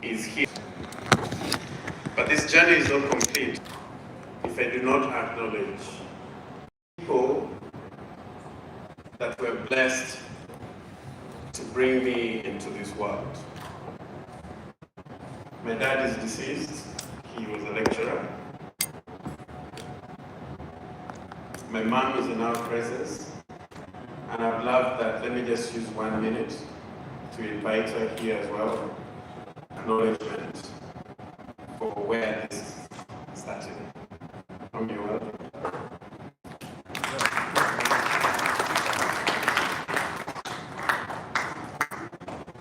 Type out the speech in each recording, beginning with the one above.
is here. But this journey is not complete if I do not acknowledge people that were blessed to bring me into this world. My dad is deceased. He was a lecturer. My mom is in our presence. And I'd love that, let me just use 1 minute to invite her here as well. Acknowledgement for where this started. You're welcome.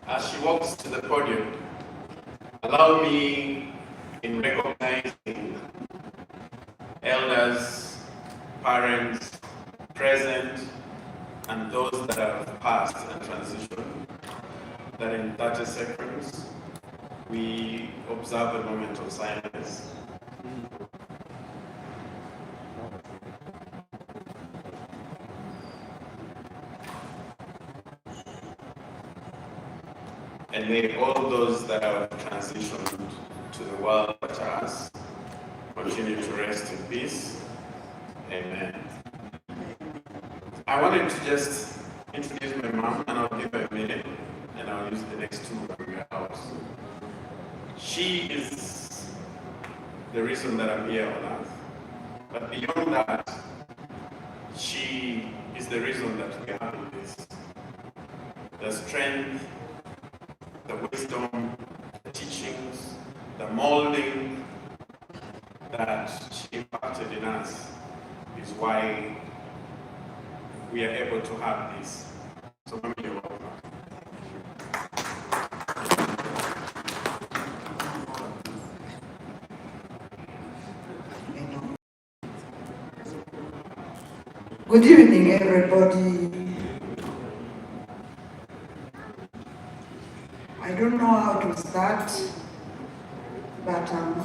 As she walks to the podium, allow me in recognizing elders, parents, present, and those that have passed and transitioned, that in 30 seconds, we observe a moment of silence. And may all those that have transitioned to the world after us continue to rest in peace. Amen. I wanted to just introduce my mom, and I'll give her a minute, and I'll use the next two when we're out. She is the reason that I'm here on earth. But beyond that, she is the reason that we are having this. The strength, the wisdom, the teachings, the molding that she impacted in us is why we are able to have this. So, Mami, you're welcome. Good evening, everybody. I don't know how to start, but I'm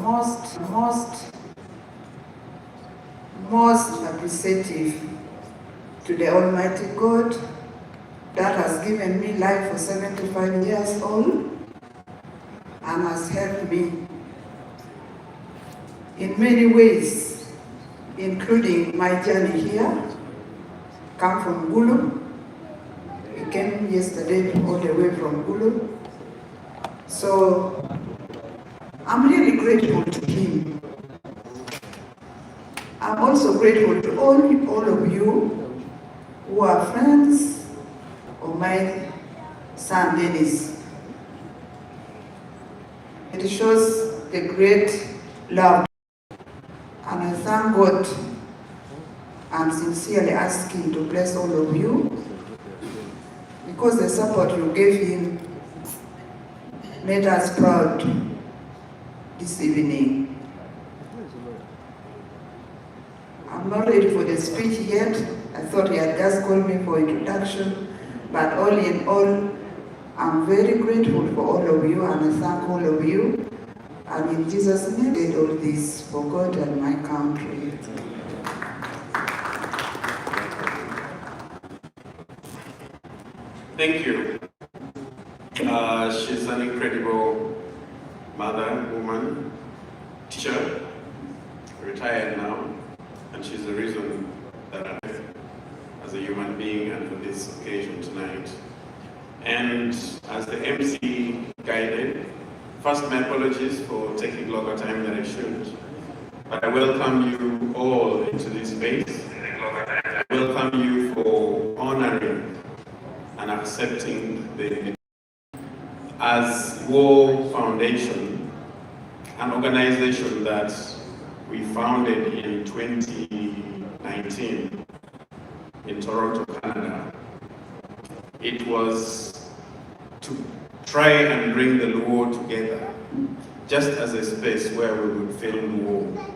most appreciative to the Almighty God that has given me life for 75 years old and has helped me in many ways, including my journey here. Come from Gulu. We came yesterday all the way from Gulu. So I'm really grateful to him. I'm also grateful to all of you who are friends of my son Dennis. It shows the great love, and I thank God. I'm sincerely asking to bless all of you, because the support you gave him made us proud this evening. I'm not ready for the speech yet. I thought he had just called me for introduction, but all in all, I'm very grateful for all of you, and I thank all of you. And in Jesus' name, I did all this for God and my country. Thank you. She's an incredible mother, woman, teacher, retired now, and she's the reason that I'm here as a human being and for this occasion tonight. And as the MC guided, first my apologies for taking longer time than I should, but I welcome you all into this space. I welcome you for honoring and accepting the as LUO Foundation, an organization that we founded in 2019 in Toronto, Canada. It was to try and bring the LUO together, just as a space where we would feel LUO.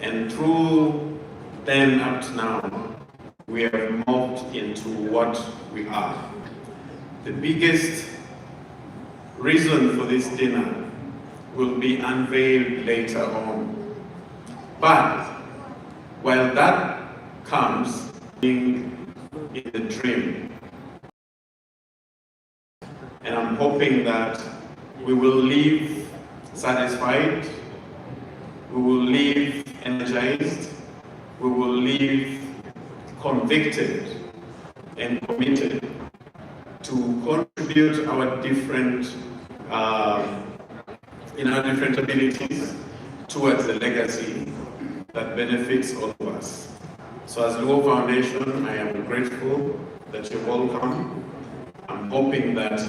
And through then up to now, we have morphed into what we are. The biggest reason for this dinner will be unveiled later on. But while that comes in the dream, and I'm hoping that we will leave satisfied, we will leave energized, we will leave convicted and committed to contribute our different in our different abilities towards a legacy that benefits all of us. So as LUO Foundation, I am grateful that you're welcome. I'm hoping that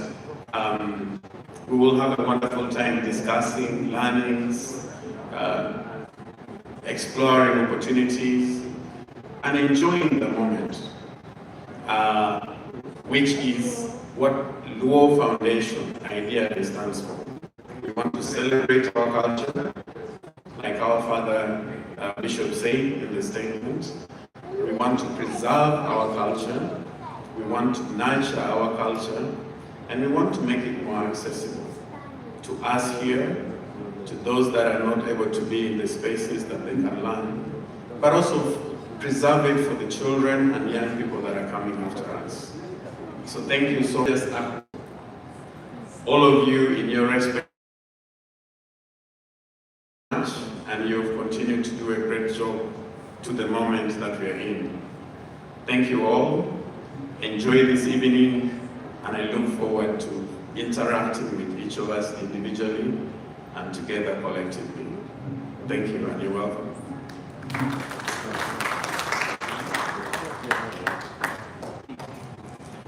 we will have a wonderful time discussing learnings, exploring opportunities, and enjoying the moment, which is what LUO Foundation ideally stands for. We want to celebrate our culture, like our father Bishop said in the statement. We want to preserve our culture, we want to nurture our culture, and we want to make it more accessible to us here, to those that are not able to be in the spaces that they can learn, but also preserve it for the children and young people that are coming after us. So thank you so much, all of you in your respect, and you've continued to do a great job to the moment that we are in. Thank you all. Enjoy this evening, and I look forward to interacting with each of us individually and together collectively. Thank you, and you're welcome.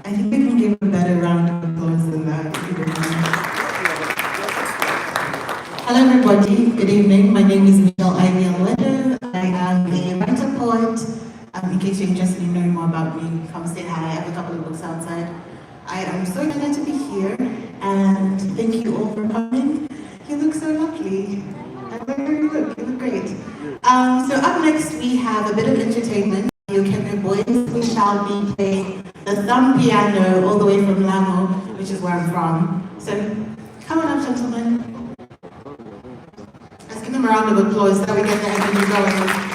I think we can give a better round of applause than that. Hello everybody, good evening. My name is Michelle Ivy-Alwedo. I am a writer poet. In case you're interested in knowing more about me, come say hi. I have a couple of books outside. I am so excited to be here, and thank you all for coming. You look so lovely. You look great. So up next we have a bit of entertainment. You can hear boys. We shall be playing the thumb piano all the way from Lamo, which is where I'm from. So come on up, gentlemen. Let's give them a round of applause so we get the energy going.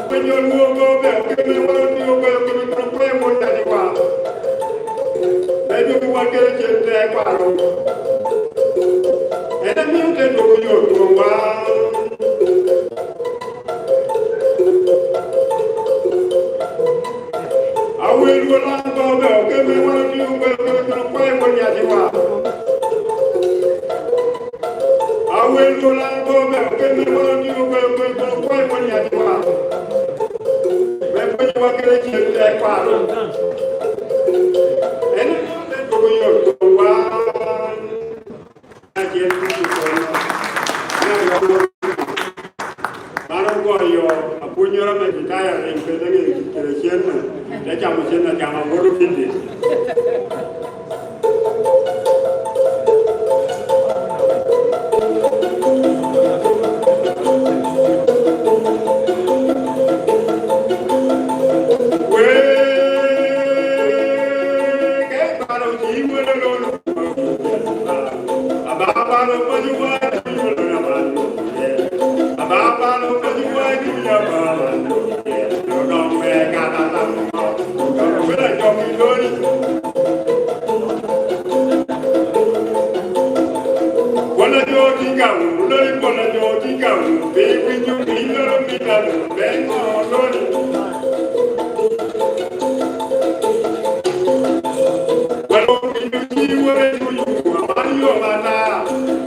When you're And I'm going to go to a while. I will go on, give me one of you, will go to the point when you are. I will go on, give me one of you, will go to the point when you are. When you are going to get that part. And I'm going to go to a while. I get to yo apuño me quitaya en que de cierna le llamo cierna llama bolu finde we que para ti bueno no ababa no puedo guardar la mano ababa no puedo guardar la mano no me gana la mano no me yo mi lori wala yo diga lori wala yo diga baby you mi lori vengo lori wala mi ji wala you amario mata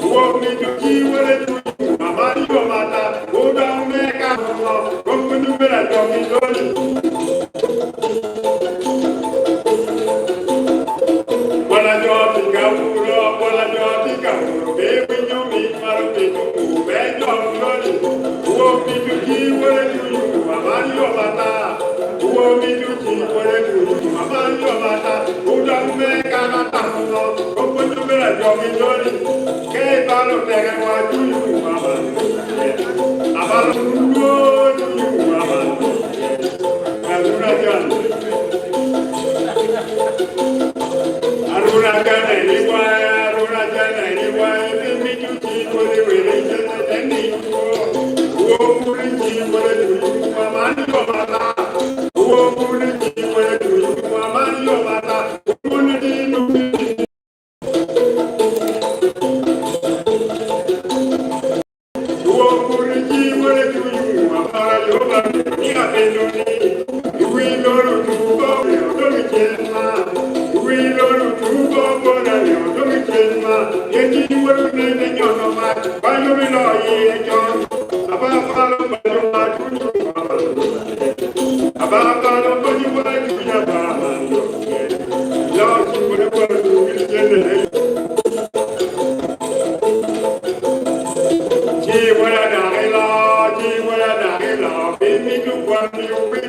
wo mi ji wala you amario mata go down me ka go you bela yo mi lori wala yo diga baby you mi maro you vengo lori wo mi ji wala you amario mata wo mi ji wala you amario mata go down me ka mata go you bela yo mi lori que palo te wa you mama abalo you mama Aruna jana iniwa, mi juti kore wele jana teni ko. Uo kuri ji kore tuju mama ni mata. Uo kuri ji kore tuju mama ni mata. Kuri ji nubi. Uo kuri ji kore tuju mama yoba ni apendoni. Uwi loro tubo yodomi jema. We don't do for the young children. Yet you were in the young man. Why you will not hear John? About follow by your heart to you. About follow by your heart to your man. Lord, you would have worked with the Gee, what a day, Lord, gee, what a day, Lord. Baby, you want me to be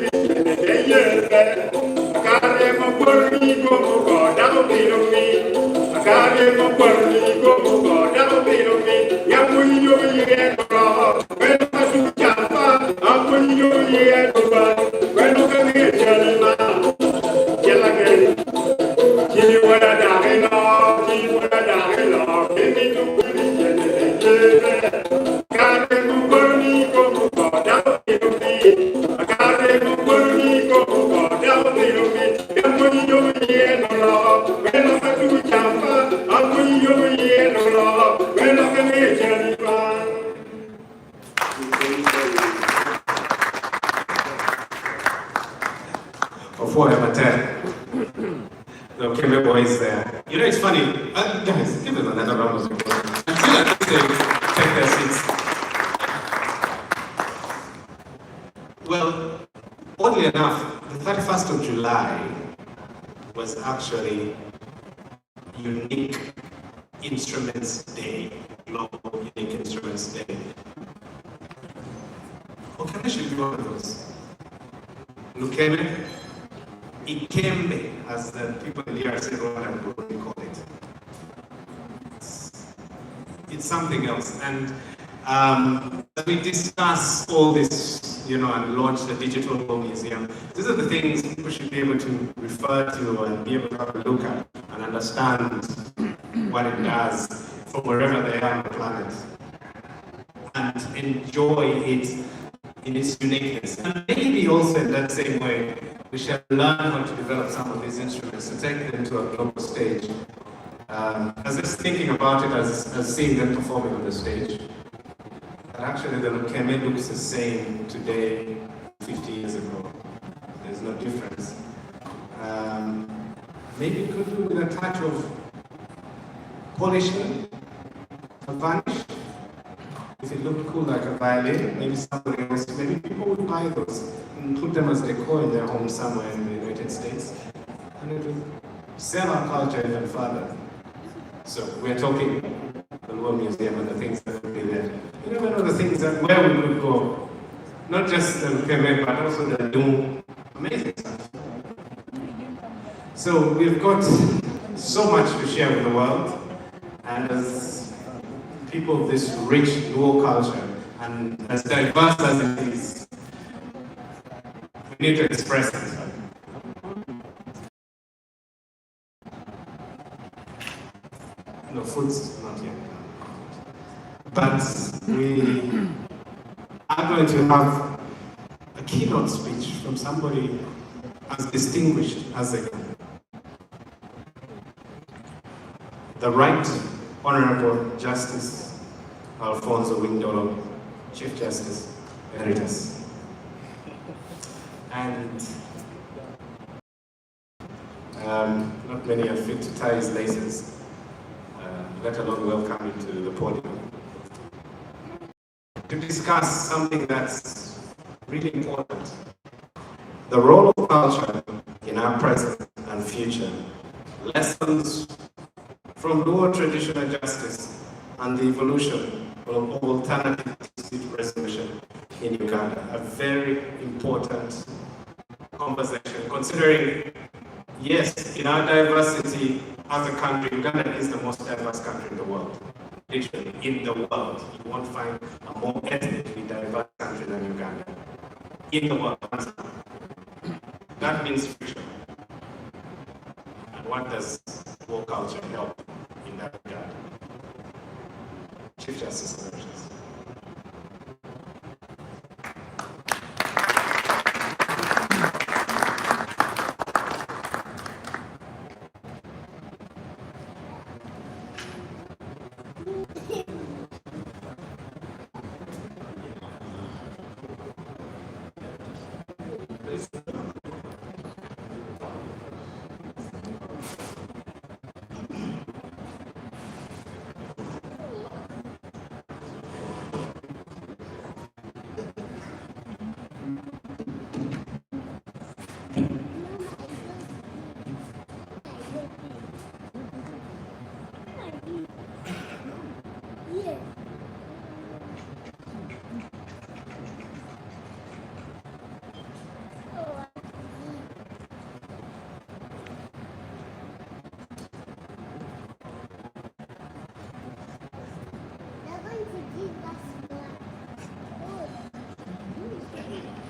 Okay, my boys there. You know, it's funny. Guys, give us another round of applause. Until I take their seats. Well, oddly enough, the 31st of July was actually Unique Instruments Day. Global Unique Instruments Day. Okay, I should do one of those. Lukeme? Ikembe, as the people in the RC Rwanda probably call it. It's something else. And as we discuss all this, you know, and launch the digital museum, these are the things people should be able to refer to and be able to have a look at and understand what it does from wherever they are on the planet and enjoy it in its uniqueness. And maybe also in that same way, we shall learn how to develop some of these instruments and take them to a global stage I was just thinking about it as seeing them performing on the stage. But actually the Lukeme looks the same today, 50 years ago. There's no difference. Maybe it could do with a touch of polishing, a varnish. If it looked cool like a violin, maybe somebody else, maybe people would buy those and put them as decor in their home somewhere in the United States. And it would sell our culture even further. So we're talking the LUO Museum and the things that would be there. You never know the things that where we could go. Not just the Lukeme, but also the LUO. Amazing stuff. So we've got so much to share with the world. And as people of this rich LUO culture, and as diverse as it is, we need to express it. No, food's not yet. But we are going to have a keynote speech from somebody as distinguished as they can. The Right Honorable Justice Alfonso Windolo, Chief Justice Emeritus. And not many are fit to tie his laces, let alone welcome him to the podium, to discuss something that's really important. The role of culture in our present and future, lessons from LUO traditional justice and the evolution of alternative dispute resolution in Uganda. A very important conversation, considering, yes, in our diversity as a country, Uganda is the most diverse country in the world. Literally, in the world. You won't find a more ethnically diverse country than Uganda. In the world. That means friction. And what does LUO culture help in that regard? Chief Justice Emeritus.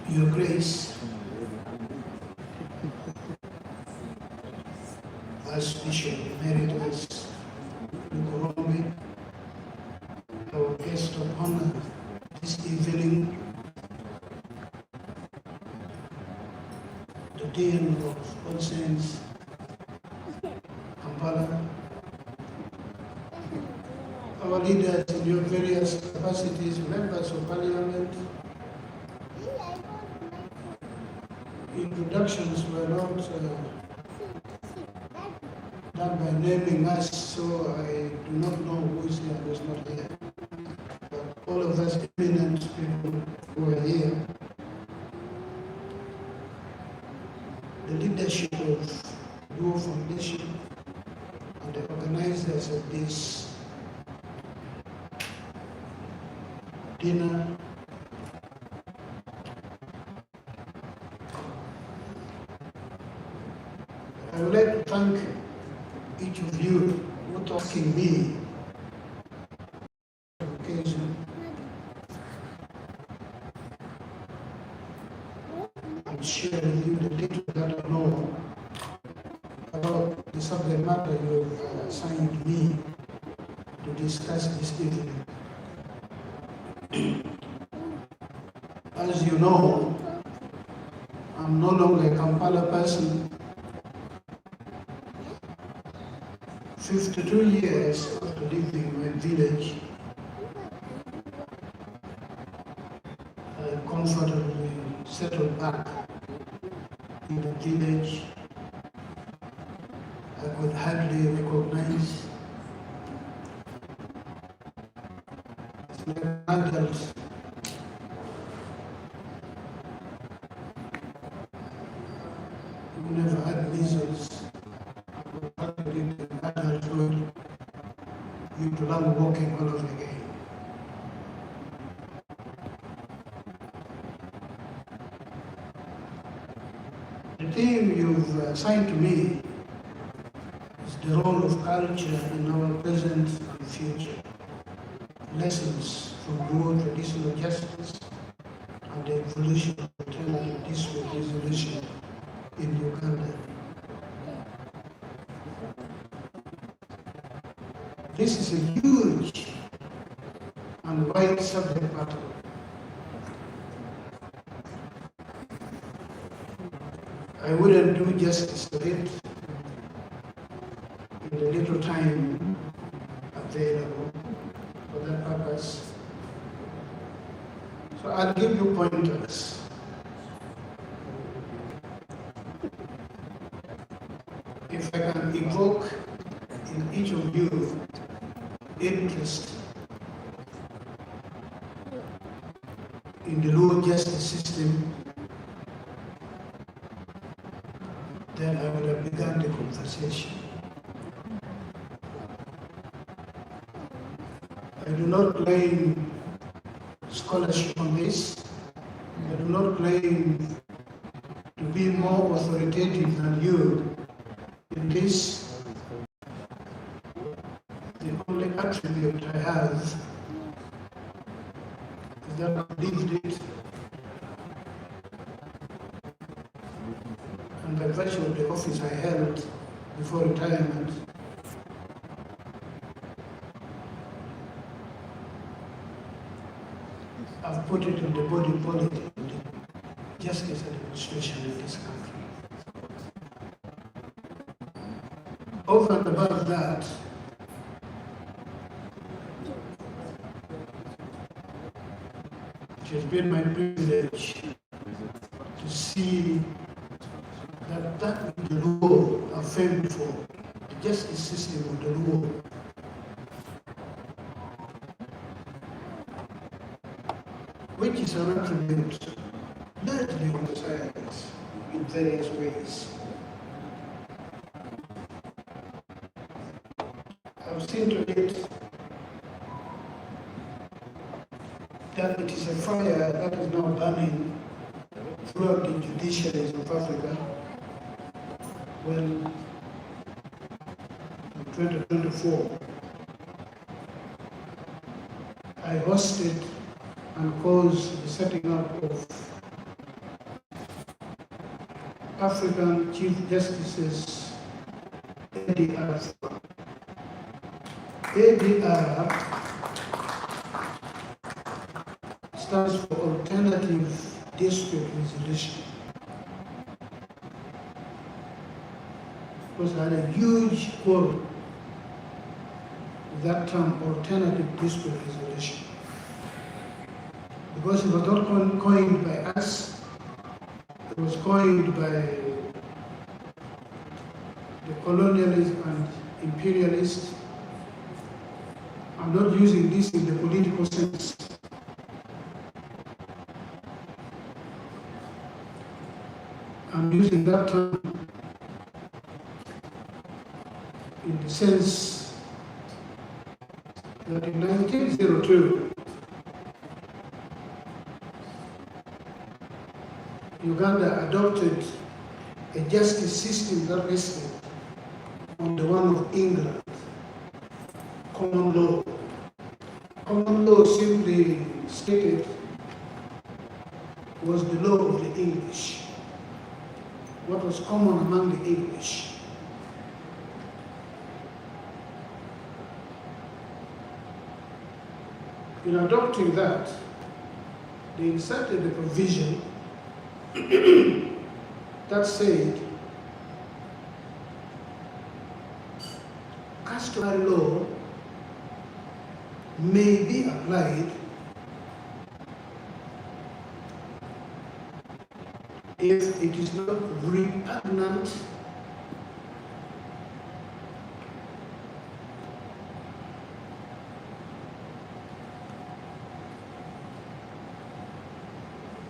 Your Grace, Archbishop Emeritus Lukorombe, our guest of honor this evening, the Dean of All Saints, Kampala, our leaders in your various capacities, members of Parliament. Introductions were not done by naming us, so I do not know who is here and who is not here. But all of us eminent people who are here, the leadership of LUO Foundation and the organizers of this dinner, I would like to thank each of you for asking me on occasion and share with you the little that I know about the subject matter you have assigned me to discuss this evening. As you know, I'm no longer a Kampala person. 52 years after leaving my village, I comfortably settled back in the village. I could hardly recognize an adult who never had measles. I could hardly live in adulthood due to love walking all over again. The theme you've assigned to me is the role of culture in our present and future. Lessons from LUO traditional justice and the evolution of alternative dispute resolution in Uganda. This is a huge and wide subject matter. I wouldn't do justice to it in the little time available for that purpose. So I'll give you pointers. If I can evoke in each of you interest in the LUO justice system, then I would have begun the conversation. I do not claim scholarship on this. I do not claim to be more authoritative than you in this. The only attribute I have is that I lived it, and by virtue of the office I held before retirement, I've put it in the body politic of the justice administration in this country. Over and above that, it has been my privilege to see that the LUO are famed for, the justice system of the LUO, which is an attribute largely on the sides in various ways. I've seen to it that it is a fire that is now burning throughout the judiciaries of Africa. When in 2024, I hosted and caused the setting up of African Chief Justices ADR. ADR stands for Alternative Dispute Resolution. Because I had a huge quarrel with that term, Alternative Dispute Resolution. Because it was not coined by us, it was coined by the colonialists and imperialists. I'm not using this in the political sense. I'm using that term in the sense that in 1902, Uganda adopted a justice system that rested on the one of England, common law. Common law, simply stated, was the law of the English, what was common among the English. In adopting that, they inserted the provision that said customary law may be applied if it is not repugnant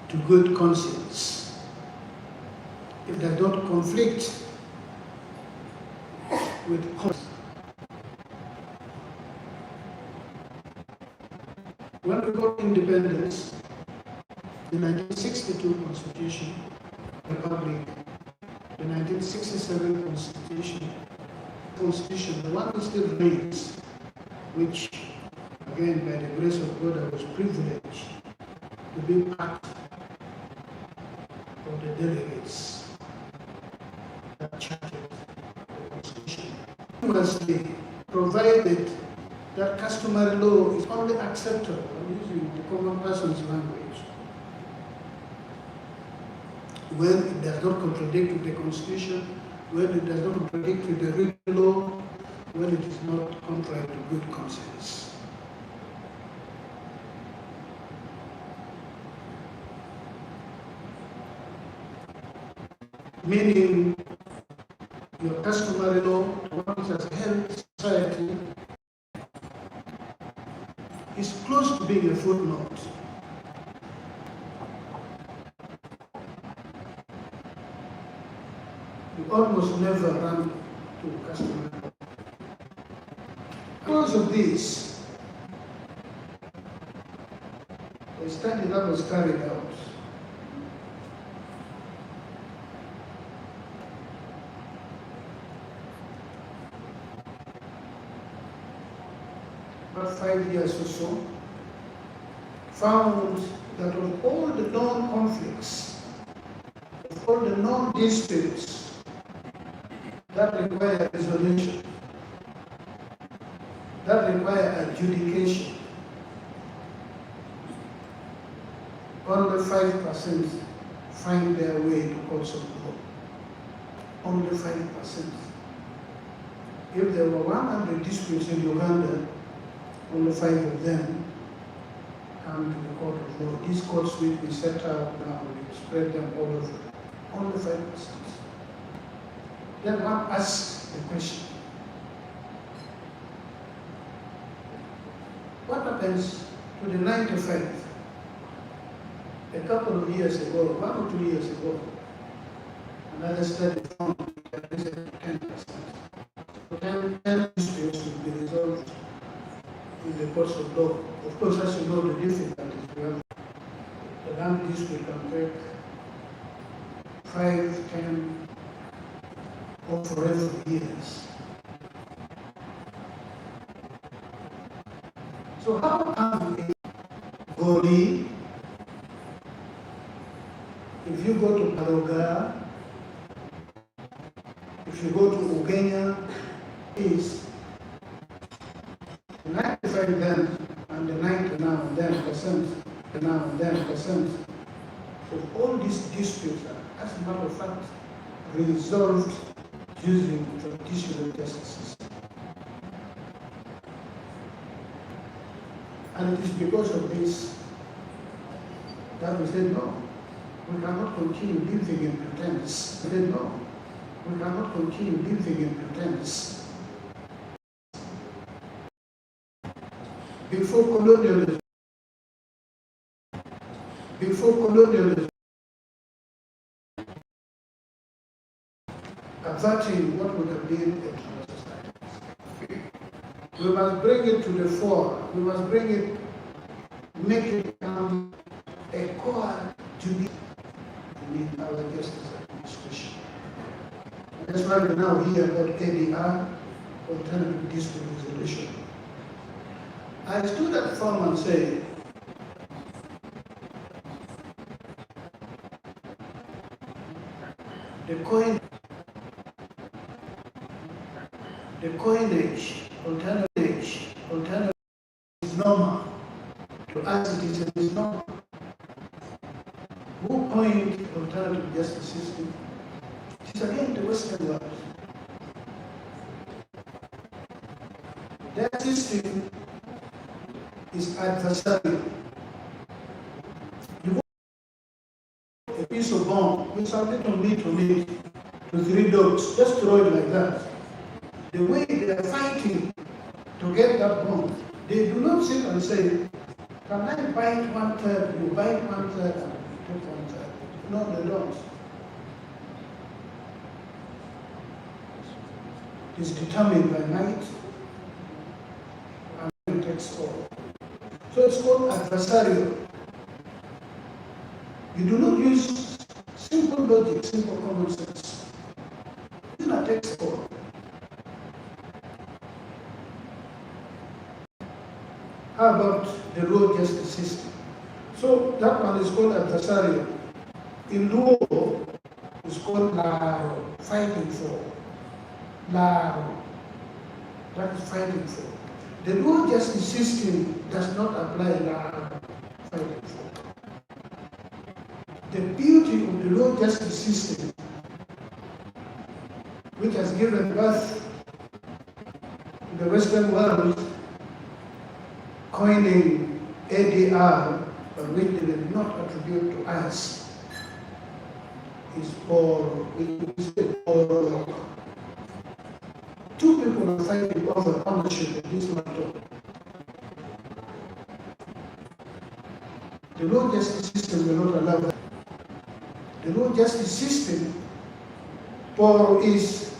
to good conscience, if it does not conflict with conscience. When we got independence, the 1962 Constitution, Republic, the 1967 Constitution, the one that still remains, which, again, by the grace of God, I was privileged to be part of the delegates that charted the Constitution. Mostly provided that customary law is only acceptable, I'm using the common person's language, when it does not contradict with the Constitution, when it does not contradict with the written law, when it is not contrary to good conscience. Meaning, your customary law, the one which has held society, is close to being a footnote. You almost never run to customary law. Because of this, the study that was carried out about 5 years or so, found that of all the known conflicts, of all the known disputes that require resolution, that require adjudication, only 5% find their way to courts of law. Only 5%. If there were 100 disputes in Uganda, only 5 of them come to the court of law. These courts which we set out now, we spread them all over. Only 5%. Then one asks the question, what happens to the 95? A couple of years ago, 1 or 2 years ago, another study found that there is a 10%. So 10 disputes will be resolved in the courts of law. Of course, as you know, the difficulties we have, the land dispute can take 5, 10, or forever years. So how can we Goli, if you go to Paroga, if you go to Ugenya, is 95 then and the 90 now and then percent, now and then percent. So all these disputes are, as a matter of fact, resolved using traditional justice system. And it is because of this that we said no. We cannot continue living in pretense. We said no. We cannot continue living in pretense. Before colonialism, averting what would have been a true society. We must bring it to the fore. We must bring it, make it become a core duty in our justice administration. That's why we now hear about ADR, alternative dispute resolution. I stood at the forum and said, the coinage, alternative is normal. To us it is normal. Who coined alternative justice system? It is again the Western world. Their system is adversarial. You put a piece of bone with some little meat on it to 3 dogs, just throw it like that. The way they are fighting to get that bone, they do not sit and say, can I bite 1/3, you bite 1/3, and you take 1/3. No, they don't. It is determined by might and it takes all. So it's called adversarial. You do not use simple logic, simple common sense. It's not takes all. How about the LUO justice system? So that one is called adversarial. In LUO, it's called LARO, fighting for. LARO, that is fighting for. The LUO justice system does not apply LARO, fighting for. The beauty of the LUO justice system, which has given birth to the Western world, coining ADR, but which they did not attribute to us, is for two people are fighting over ownership of this laptop. The LUO justice system will not allow that. The LUO justice system is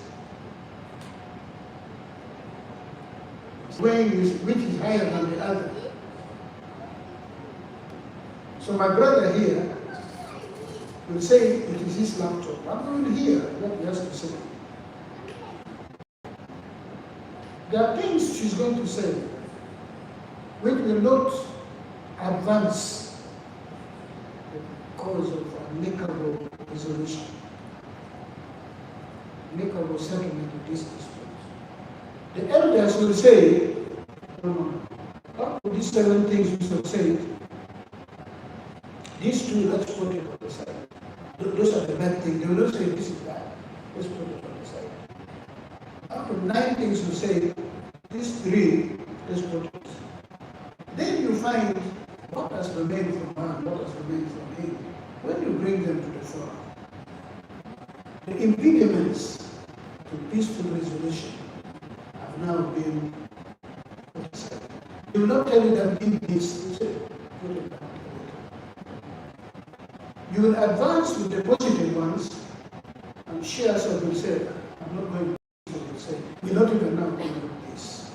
weighing which is higher than the other. So my brother here will say it is his laptop. I'm going to hear what he has to say. There are things she's going to say which will not advance the cause of amicable resolution, amicable settlement of this dispute. The elders will say, up to these 7 things we have said, these 2, let's put it on the side. Those are the bad things. They will not say this is bad. Let's put it on the side. Up to 9 things we say, these 3, let's put it. Then you find what has remained from man, what has remained from him, when you bring them to the fore. The impediments to peaceful resolution have now been put aside. They will not tell you that in this, you say, put it back. You will advance with the positive ones, and shares will say, I'm not going to say, we're not even now going to do this.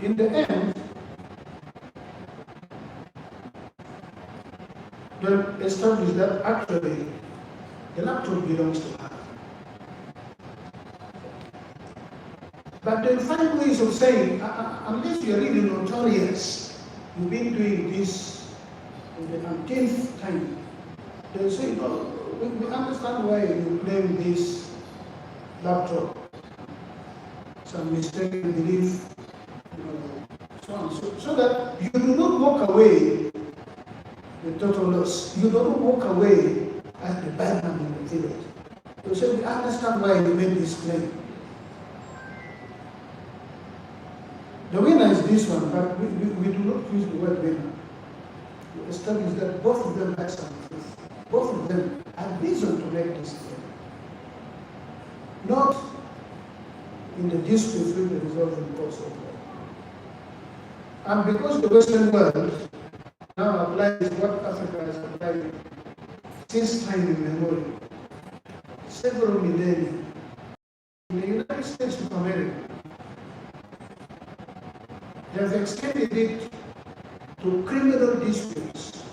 In the end, they'll establish that actually the laptop belongs to her. But they'll find ways of saying, unless you're really notorious, you've been doing this in the 10th time, they'll say, no, we understand why you claim this laptop. Some mistaken belief, so on. So that you do not walk away with total loss. You don't walk away as the bad man in the village. You say, we understand why you made this claim. The winner is this one, but we do not use the word winner. We establish that both of them had some truth. Both of them had reason to make this claim. Not in the disputes which were resolved in the course of law. And because the Western world now applies what Africa has applied since time immemorial, several millennia, in the United States of America, they have extended it to criminal disputes.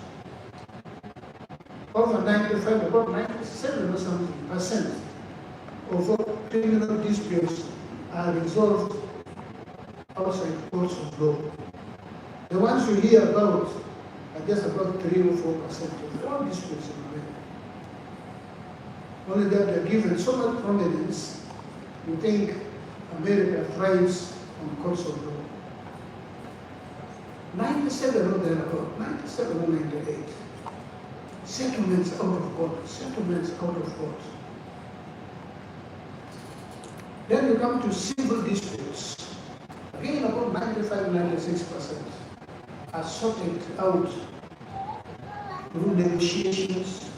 Over 95, about 97 or something percent of all criminal disputes are resolved outside courts of law. The ones you hear about are just about 3 or 4% of all disputes in America. Only that they're given so much prominence, you think America thrives on courts of law. 97 or thereabout, 97 or 98. Settlements out of court, settlements out of court. Then you come to civil disputes. Again, about 95-96% are sorted out through negotiations,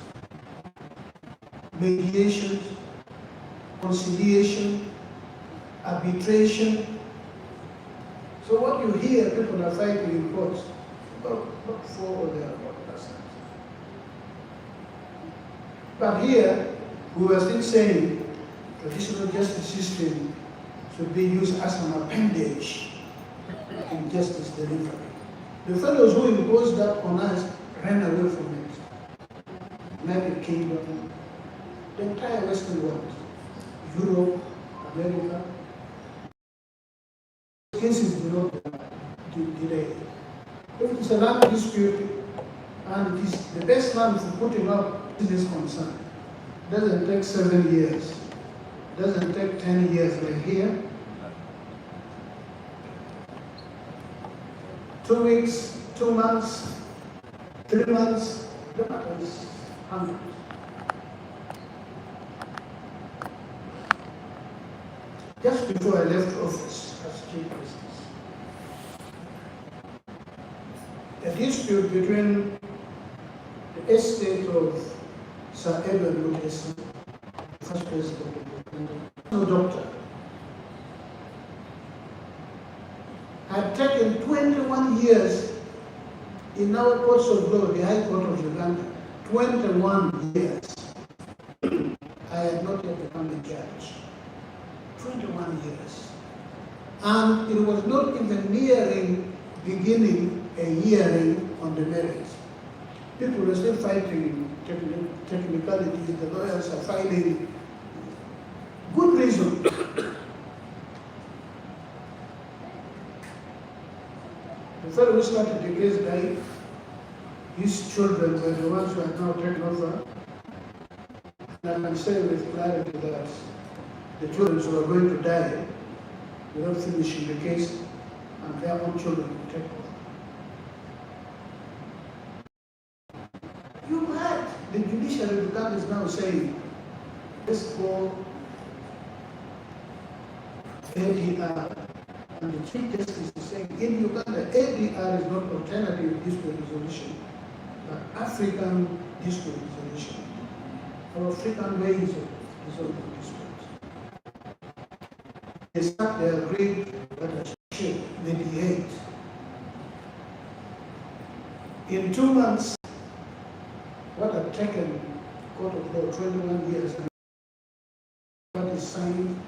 mediation, conciliation, arbitration. So what you hear people are fighting in courts, about 4 or thereabouts. But here, we were still saying traditional justice system should be used as an appendage in justice delivery. The fellows who imposed that on us ran away from it. United Kingdom, the entire Western world, Europe, America. Cases do not delay. If it's a land dispute and it is the best land for putting up business concern, it doesn't take 7 years, it doesn't take 10 years like here. 2 weeks, 2 months, 3 months, the matter is handled. Just before I left office as Chief Justice, a dispute between the estate of Sir Edward Lucas, the first president of the country, no doctor, had taken 21 years in our courts of law, the High Court of Uganda, 21 years. I had not yet become a judge. 21 years. And it was not even nearing beginning a hearing on the merits. People were still fighting technicalities, the lawyers are filing good reason. The fellow who started the case died. His children were the ones who had now taken over. And I can say with clarity that the children who are going to die without finishing the case, and their own children will take over. You heard the judiciary of Uganda is now saying, let's go ADR. And the Chief Justice is saying, in Uganda, ADR is not alternative dispute resolution, but African dispute resolution, or African ways of resolving disputes. They agreed that I should mediate. In 2 months, what had taken court of law 21 years, what is signed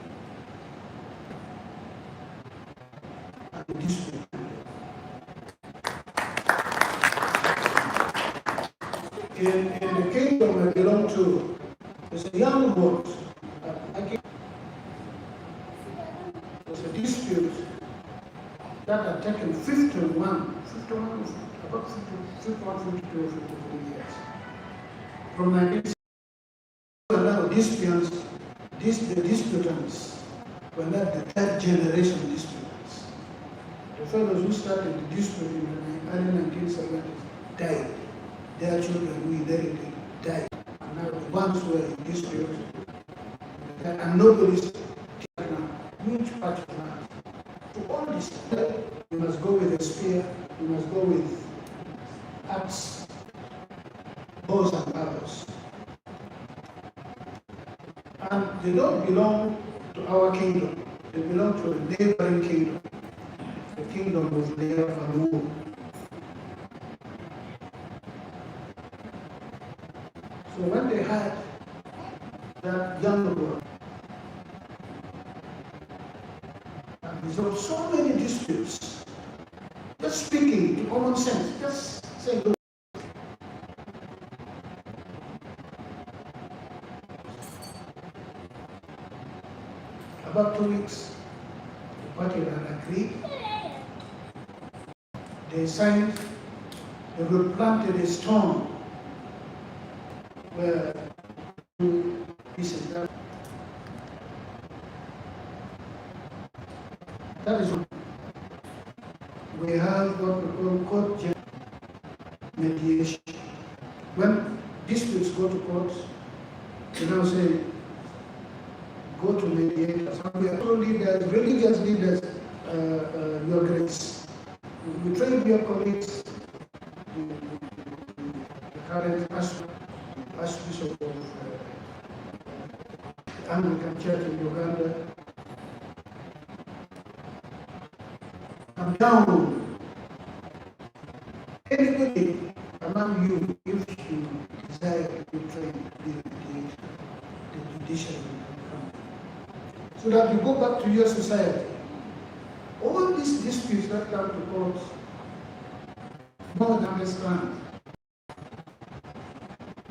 and the dispute. In the kingdom I belong to, there's a young boy. There's a dispute that had taken 51, about 51, 52, 53 years. From 1960, now disputants, the disputants were not the third generation disputants. The fellows who started the dispute in the early 1970s died. Their children who inherited died. And now the ones who were in dispute, and nobody's taken a huge part of land. To all this, you must go with a spear, you must go with axe, bows and arrows. And they don't belong to our kingdom, they belong to a neighboring kingdom, the kingdom of LUO. So when they had that young boy, and resolved so many disputes, just speaking to common sense, just saying, look, about 2 weeks, the party had agreed. They signed, they replanted a stone where two pieces that is what we have what we call court mediation. When disputes go to court, they now say, go to mediators. And we are all leaders, religious leaders, Your Grace. We trained your colleagues, the current Archbishop of the Anglican Church in Uganda. And now, anybody among you, if you desire to be trained the judiciary, so that you go back to your society. All these disputes that come to court, no one understands.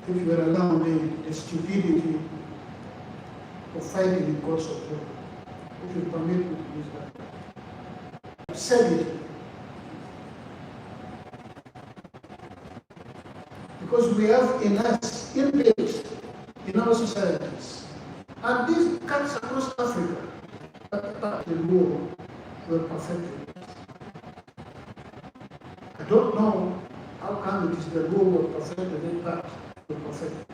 If you are allowing the stupidity of fighting in courts of law, if you permit me to use that. I've said it. Because we have in us, inmates in our societies. And these cuts across Africa, but the LUO were perfected. I don't know how come it is the LUO were perfected and that were perfected.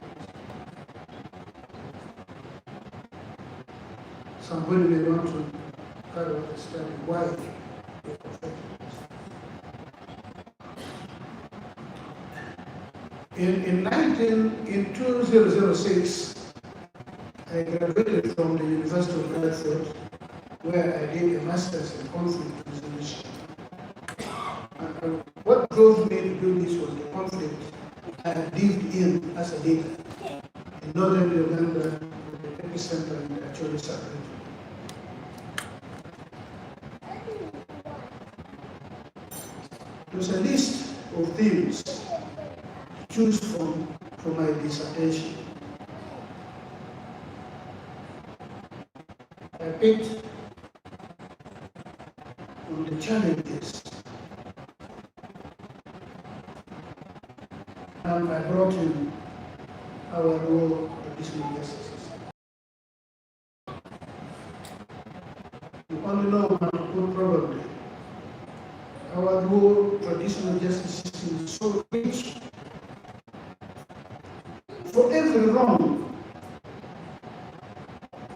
Somebody may want to try to understand why they were perfected. In 2006, I graduated from the University of Bradford, where I did a master's in conflict resolution. And what drove me to do this was the conflict I had lived in as a leader in northern Uganda, the epicenter in the Acholi region. There's a list of themes to choose from for my dissertation. I picked on the challenges, and I brought in our LUO traditional justice system. You only know Manipur probably. Our LUO traditional justice system is so rich. For every wrong,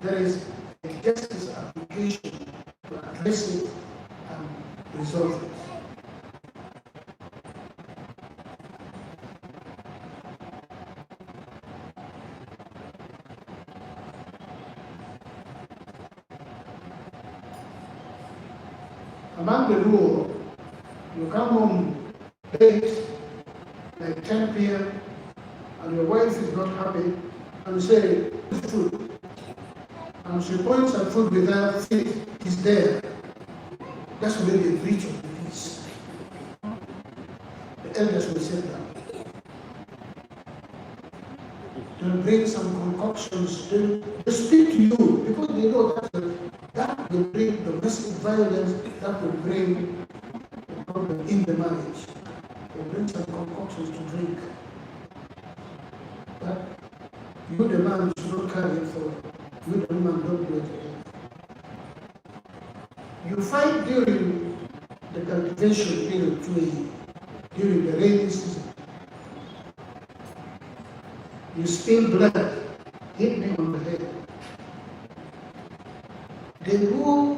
there is a justice application to address it and resolve it. Among the LUO, you come home late, like 10 p.m., and your wife is not happy, and you say, food. And she points at food with her feet, is there. That's where the breach of the peace. The elders will sit down. They'll bring some concoctions, they'll speak to you, because they know that will bring domestic violence, that will bring a problem in the marriage. They'll bring some concoctions to drink. But you, the man, should not carry it forward. You, the woman, don't do it again. You fight during the cultivation period, during the rainy season. You spill blood, hit me on the head. The LUO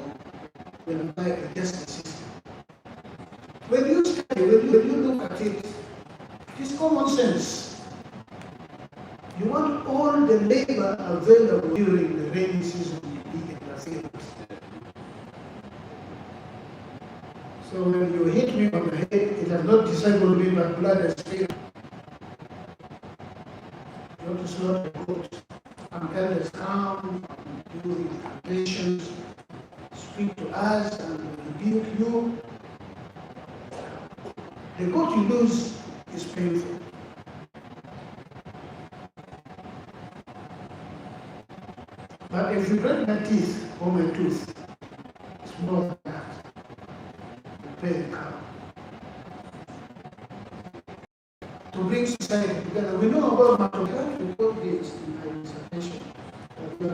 will apply a justice system. When you study, when you look at it, it is common sense. You want all the labor available during the rainy season to be in the field. So when you hit me on the head, it has not disabled me, but blood has spilled. You want to slaughter the goat, and elders come and do incantations, speak to us and rebuke you. The goat you lose is painful. But if you break my teeth or my tooth, it's more than that. You pay the cow. To bring society together, we know about Matokar, we got this in my dissertation. The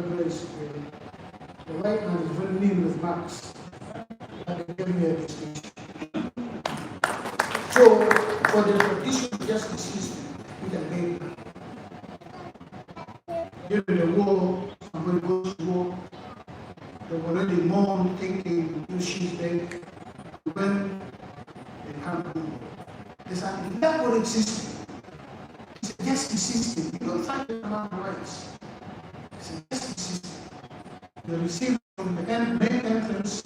white man is very mean with Marx. But they gave me a distinction. So, for the traditional justice system, we can make that. During the war, somebody goes to war, They've already mourned, thinking she's dead. When they come home, there's an elaborate system. It's a justice system. You don't find it among rights. It's a justice system. You receive from the main entrance.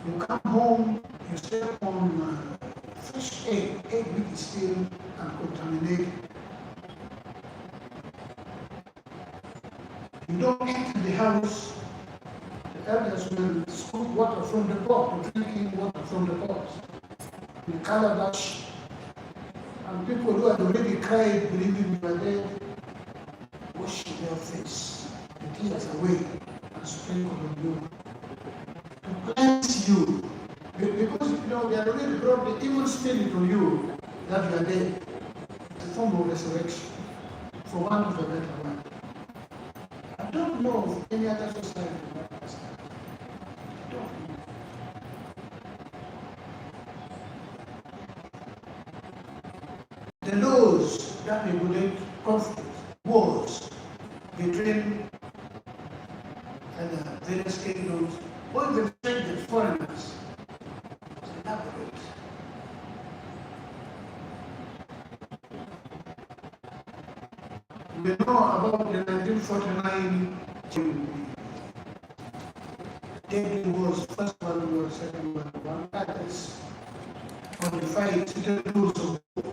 You come home, you step on fresh egg which is still uncontaminated. You don't enter the house. The elders will scoop water from the pot, drinking water from the pot, in calabash. And people who had already cried, believing you are dead, wash their face, the tears away, and sprinkle on you. To cleanse you. Because they had already brought the evil spirit on you that you are dead. It's a form of resurrection, for want of a better word. I don't know of any other society that does that. I don't know. The laws that regulate conflict, wars between various kingdoms, or even strangers, foreigners, is elaborate. We know about the 1949 deadly wars, First World War, Second World War, that is modified the rules of war.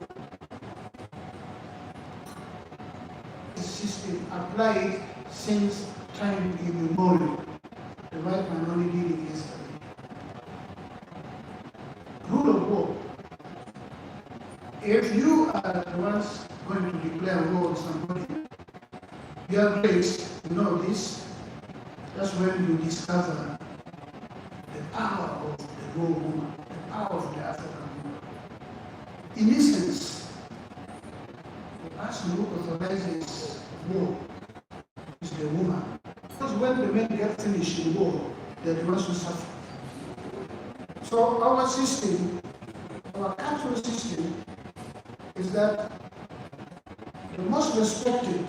The system applied since time immemorial. The white man only did it yesterday. Rule of war. If you are the ones going to declare war on somebody, you are great, you know this. That's when you discover the power of the raw woman, the power of the African woman. In essence, the person who authorizes war is the woman. Because when the men get finished in war, they're the ones who suffer. So our system, our cultural system, is that the most respected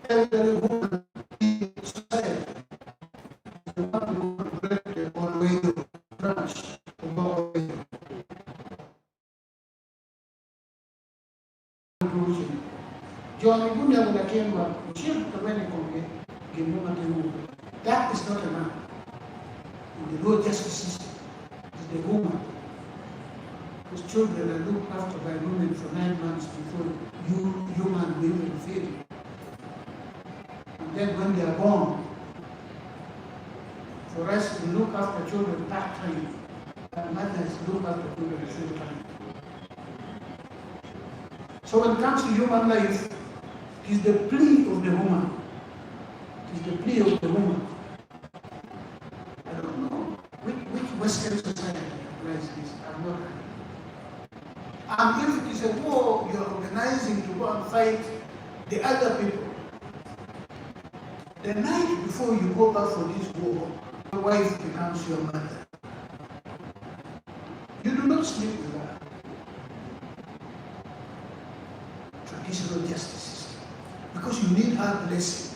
elderly woman in society is the one who will break the Olwedo branch of Olwedo. John Gunya Bunakemba, that is not a man. In the law justice system, it's the woman. Because children are looked after by women for 9 months before human will even feed. And then when they are born, for us to look after children part-time, and mothers look after children full-time. So when it comes to human life, it is the plea of the woman. It is the plea of the woman. I don't know which Western society applies this. I'm not. And if it is a war you're organizing to go and fight the other people, the night before you go back for this war, your wife becomes your mother. You do not sleep with her. Traditional justice system. Because you need her blessing.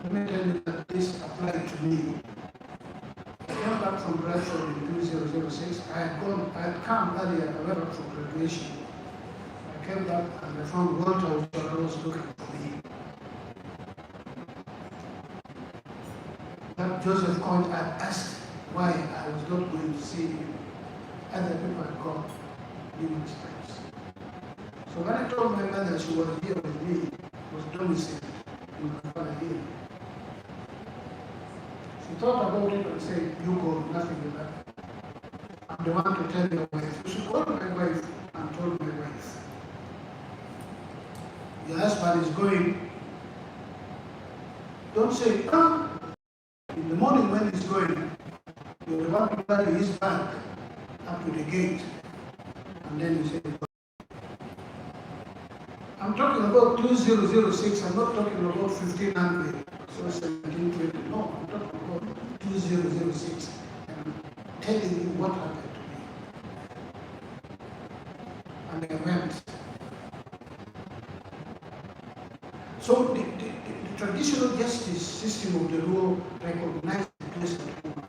Let me tell you that this applied to me. I came back from Bradford in 2006. I had come earlier, I went up for graduation. I came back and I found Walter was looking for me. But Joseph Coyne had asked why I was not going to see him. Other people had gone numerous times. So when I told my mother she was here with me, was domiciled in Kampala here. She thought about it and said, you go, nothing will happen. I'm the one to tell your wife. She called my wife and told my wife, your husband is going. Don't say, come. In the morning when he's going, you're the one to carry his bag up to the gate. And then you say, I'm talking about 2006, I'm not talking about 1500, so 1720. No, I'm talking about 2006. And I'm telling you what happened to me. And I went. So the traditional justice system of the law recognizes the place of the woman.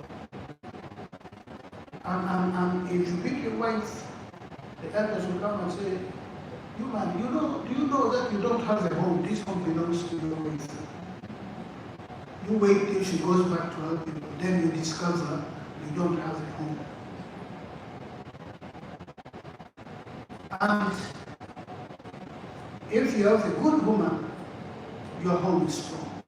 And if you beat your wife, the elders will come and say, you man, do you know that you don't have a home? This home belongs to your wife. You wait till she goes back to her people, then you discover you don't have a home. And if you have a good woman, your home is strong.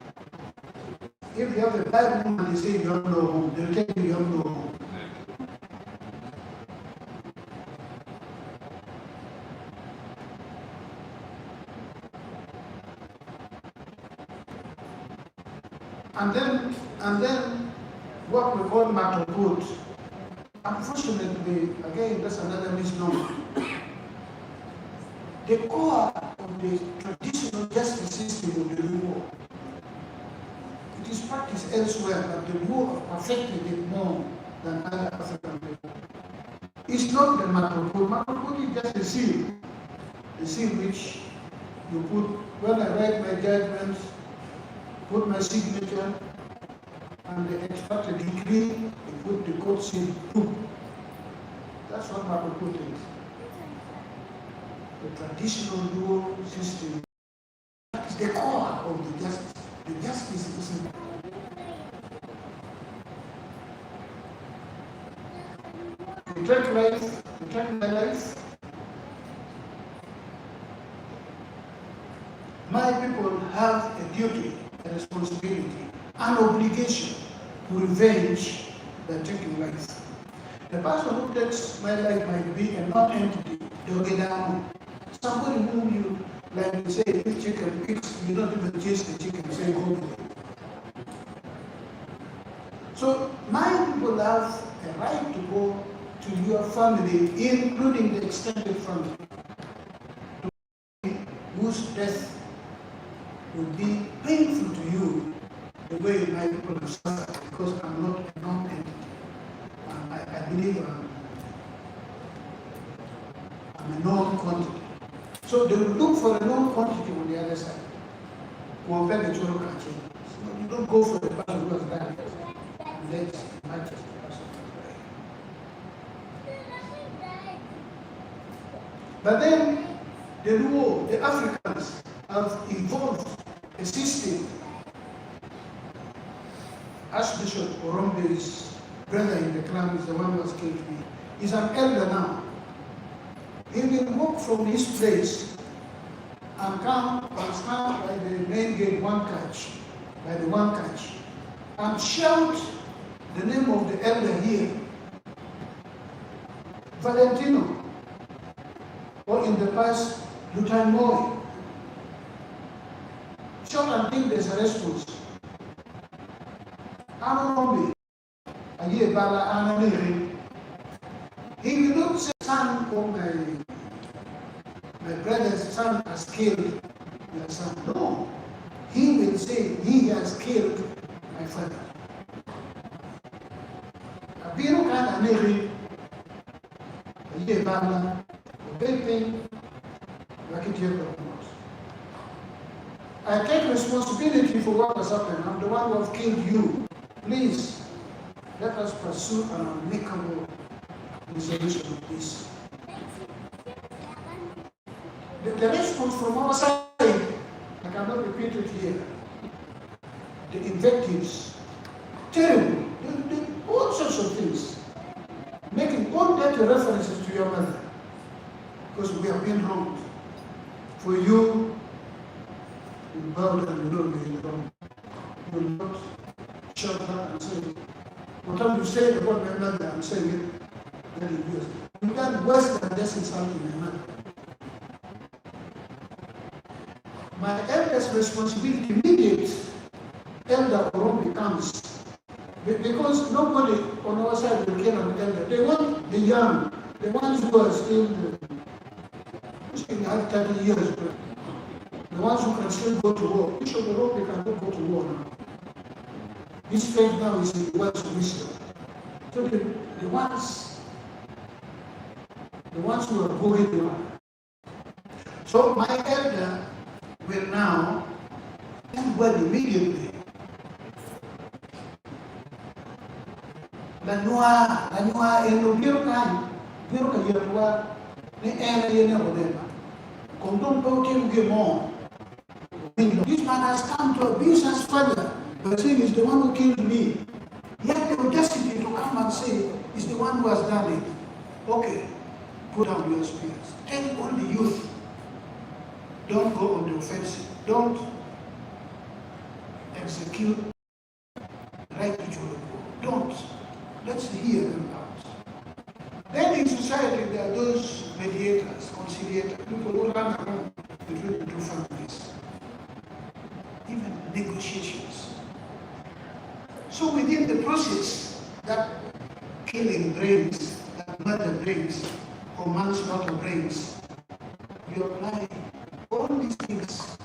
If you have a bad woman, they say you have no home. They'll tell you you have no home. And then what we call matoput. Unfortunately, again, that's another misnomer. The core of the traditional justice system of the LUO, it is practiced elsewhere, but the LUO have perfected it more than other African people. It's not the matoput. Matoput is just a seal which you put, when I write my judgments, put my signature, and they extract a decree, they put the court seal, boom. That's what matoput is. The traditional LUO system is the core of the justice. The justice is in to take my life. My people have a duty, a responsibility, an obligation to revenge their taking life. The person who takes my life might be a non-entity, somebody whom you, like you say, if chicken picks, you don't even chase the chicken, say go. So my people have a right to go to your family, including the extended family, whose death would be painful to you the way my people have suffered, because I'm not a non-entity. I believe I'm a known quantity. So they will look for a known quantity on the other side. You don't go for the person who has done it. Let's match the person. But then the LUO, the Africans, have evolved a system. Archbishop Orombe's brother in the clan is the one who was killed. He's an elder now. He will walk from his place and come and stand by the main gate, by the one catch, and shout the name of the elder here, Valentino, or in the past, Lutan Moy. Shout until there's a response. Anombi, Aye Bala Anamiri. He will not say, son, or my brother's son has killed your son. No. He will say, he has killed my father. Abiru kan aniri, Aye Bala, Obepin, Rakitio. I take responsibility for what has happened. I'm the one who has killed you. Please, let us pursue an amicable resolution of this. The response from our side, I cannot repeat it here. The invectives, terrible, all sorts of things, making all dirty references to your mother, because we have been wronged. For you, you bow down, you don't be wrong. You will not shut up and say, whatever you say about my mother, I'm saying it very good. You can't worse than just insulting my mother. My eldest responsibility, immediate elder Oromo comes, because nobody on our side will kill an elder. They want the young, the ones who are still, have 30 years, the ones who can still go to war. Bishop Oromo cannot go to war now. His faith now is in the words of wisdom. So the ones who are going on. So my elder will now burn immediately. La noa en lo biru kan yerwa ni ena yene hodema. Kondom pokin gemo. This man has come to abuse us further. But saying is the one who killed me. He had the audacity to come and say, is the one who has done it. Okay, put down your spears. Tell all the youth, don't go on the offensive. Don't execute right to Jolopo. Don't. Let's hear them out. Then in society, there are those mediators, conciliators, people who run around between the two families. Even negotiations. So within the process that killing brings, that murder brings, or manslaughter brings, you apply all these things.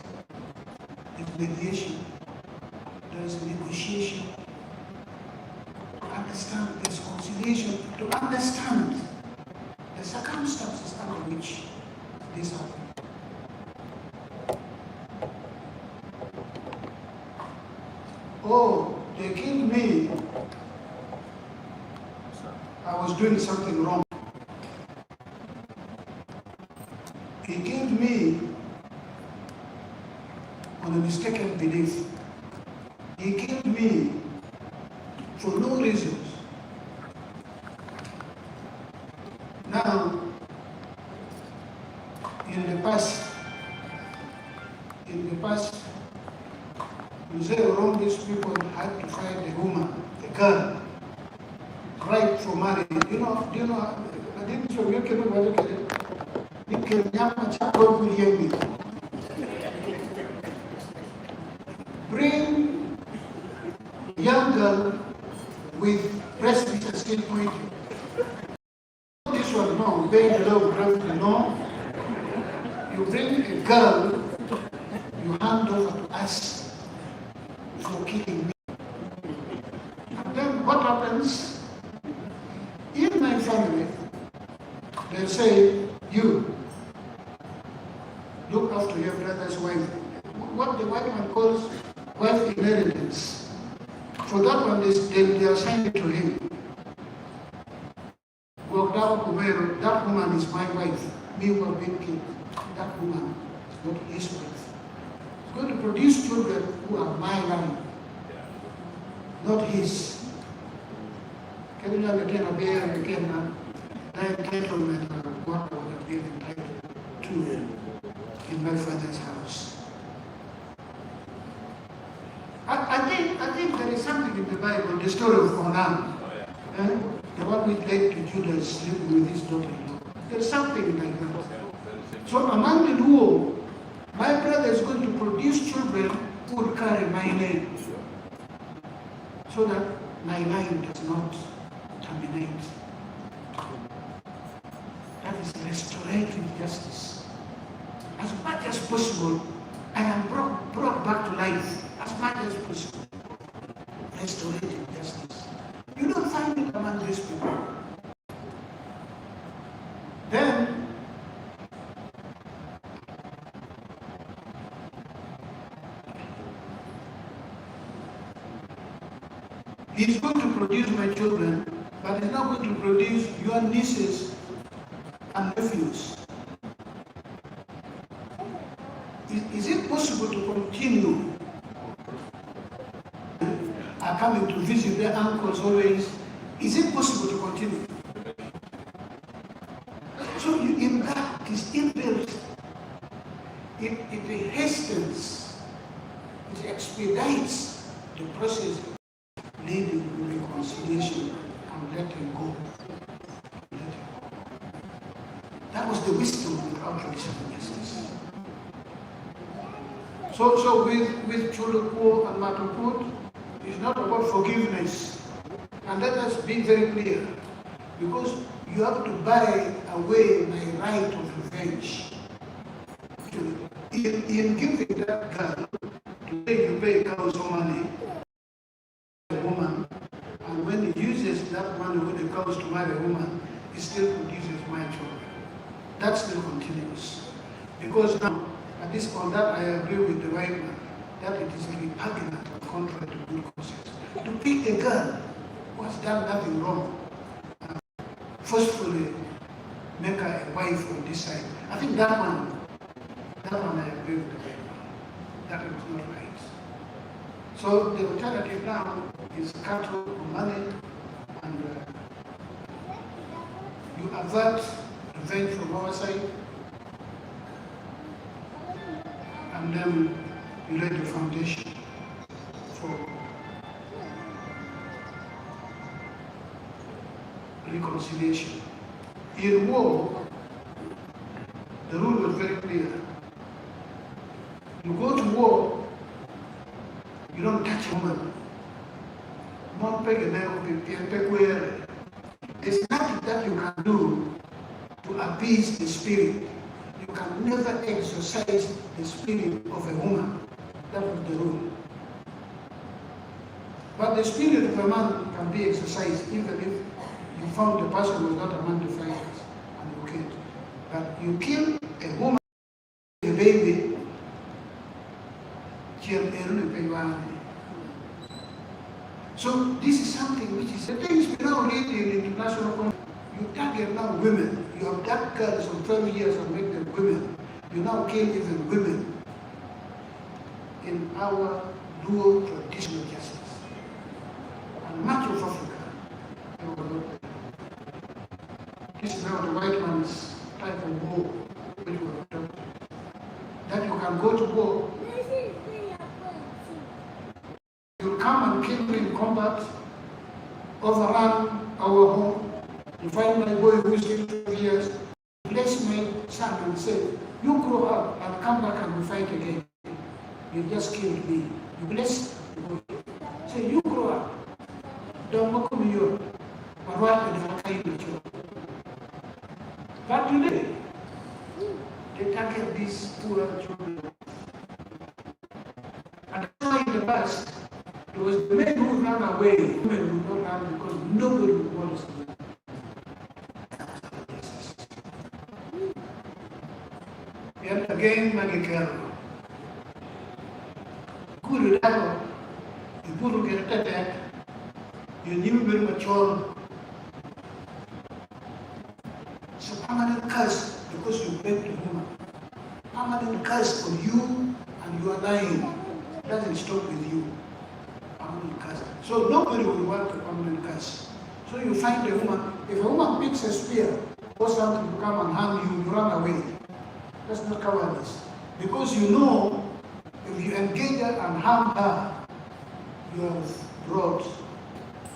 There's mediation, there's negotiation, to understand, there's conciliation, to understand the circumstances under which this happens. Oh, they killed me. I was doing something wrong. He killed me on a mistaken belief. He killed me for no reasons. Now, in the past, you say around these people had to find a woman, a girl, right for marriage. Do you know, I didn't show you can know you can bring a young girl with breast which are still pointing. This one, no, very low gravity, no. You bring a girl, you hand over to us for killing me. And then what happens? In my family, they say, you look after your brother's wife. What the white man calls wife inheritance. For that one, they assign it to him. Walk down to where that woman is my wife. Me who have been killed. That woman is not his wife. He's going to produce children who are my line, not his. Can you not again a bear and again that entitlement of what I would have been entitled to in my father's house? I think there is something in the Bible, the story of Onan, the one which led to Judas sleeping with his daughter-in-law. There's something like that. So among the LUO, my brother is going to produce children who will carry my name, so that my line does not terminate. That is restorative justice. As much as possible, I am brought back to life as much as possible. Restorative justice. You don't find it among these people. Then, he's going to produce my children, but he's not going to produce your nieces and nephews. Is it possible to continue coming to visit their uncles always? Is it possible to continue? So in that, it is inbuilt. It hastens, it expedites the process leading to reconciliation and letting go. That was the wisdom of the tradition of justice. So with Chulupo and Matuput, it's not about forgiveness. And let us be very clear, because you have to buy away my right of revenge. In giving that girl, today you pay council money, a woman, and when he uses that money with the cows to marry a woman, he still produces my children. That still continues. Because now, at this point, that I agree with the white man. that it is repugnant and contrary to good conscience. To pick a girl who has done nothing wrong, forcefully make her a wife on this side. I think that one I agree with the Bible. That is not right. So the alternative now is cattle or money, and you avert revenge from our side, and then you lay the foundation for reconciliation. In war, the rule was very clear. You go to war, you don't touch a woman. There's nothing that you can do to appease the spirit. You can never exercise the spirit of a woman. That was the rule. But the spirit of a man can be exercised even if you found the person was not a man to fight and you killed. But you kill a woman, a baby, so this is something which is the things we now read in international context. You target now women. You have that girls of 12 years and make them women. You now kill even women in our LUO traditional justice. And much of Africa, this is now the white man's type of war which we have adopted. That you can go to war, you come and kill me in combat, overrun our home, you find my boy who is 12 years, bless my son and say, you grow up and come back and we fight again. You just killed me. You bless the boy. Say, you grow up. Don't look me up. But what did I kind of you? But today, they target these poor children. And in the past, it was the men who ran away, women would not run because nobody would want to see them. And again, Magicaro. Good Dado, the Guru get attacked, you knew very mature. So permanent curse because you break the woman. Permanent curse for you and you are lying. Doesn't stop with you. Permanent curse. So nobody will want a permanent curse. So you find a woman, if a woman picks a spear, or something to come and harm you, you run away. That's not cowardice. Because you know, if you engage her and harm her, you have brought a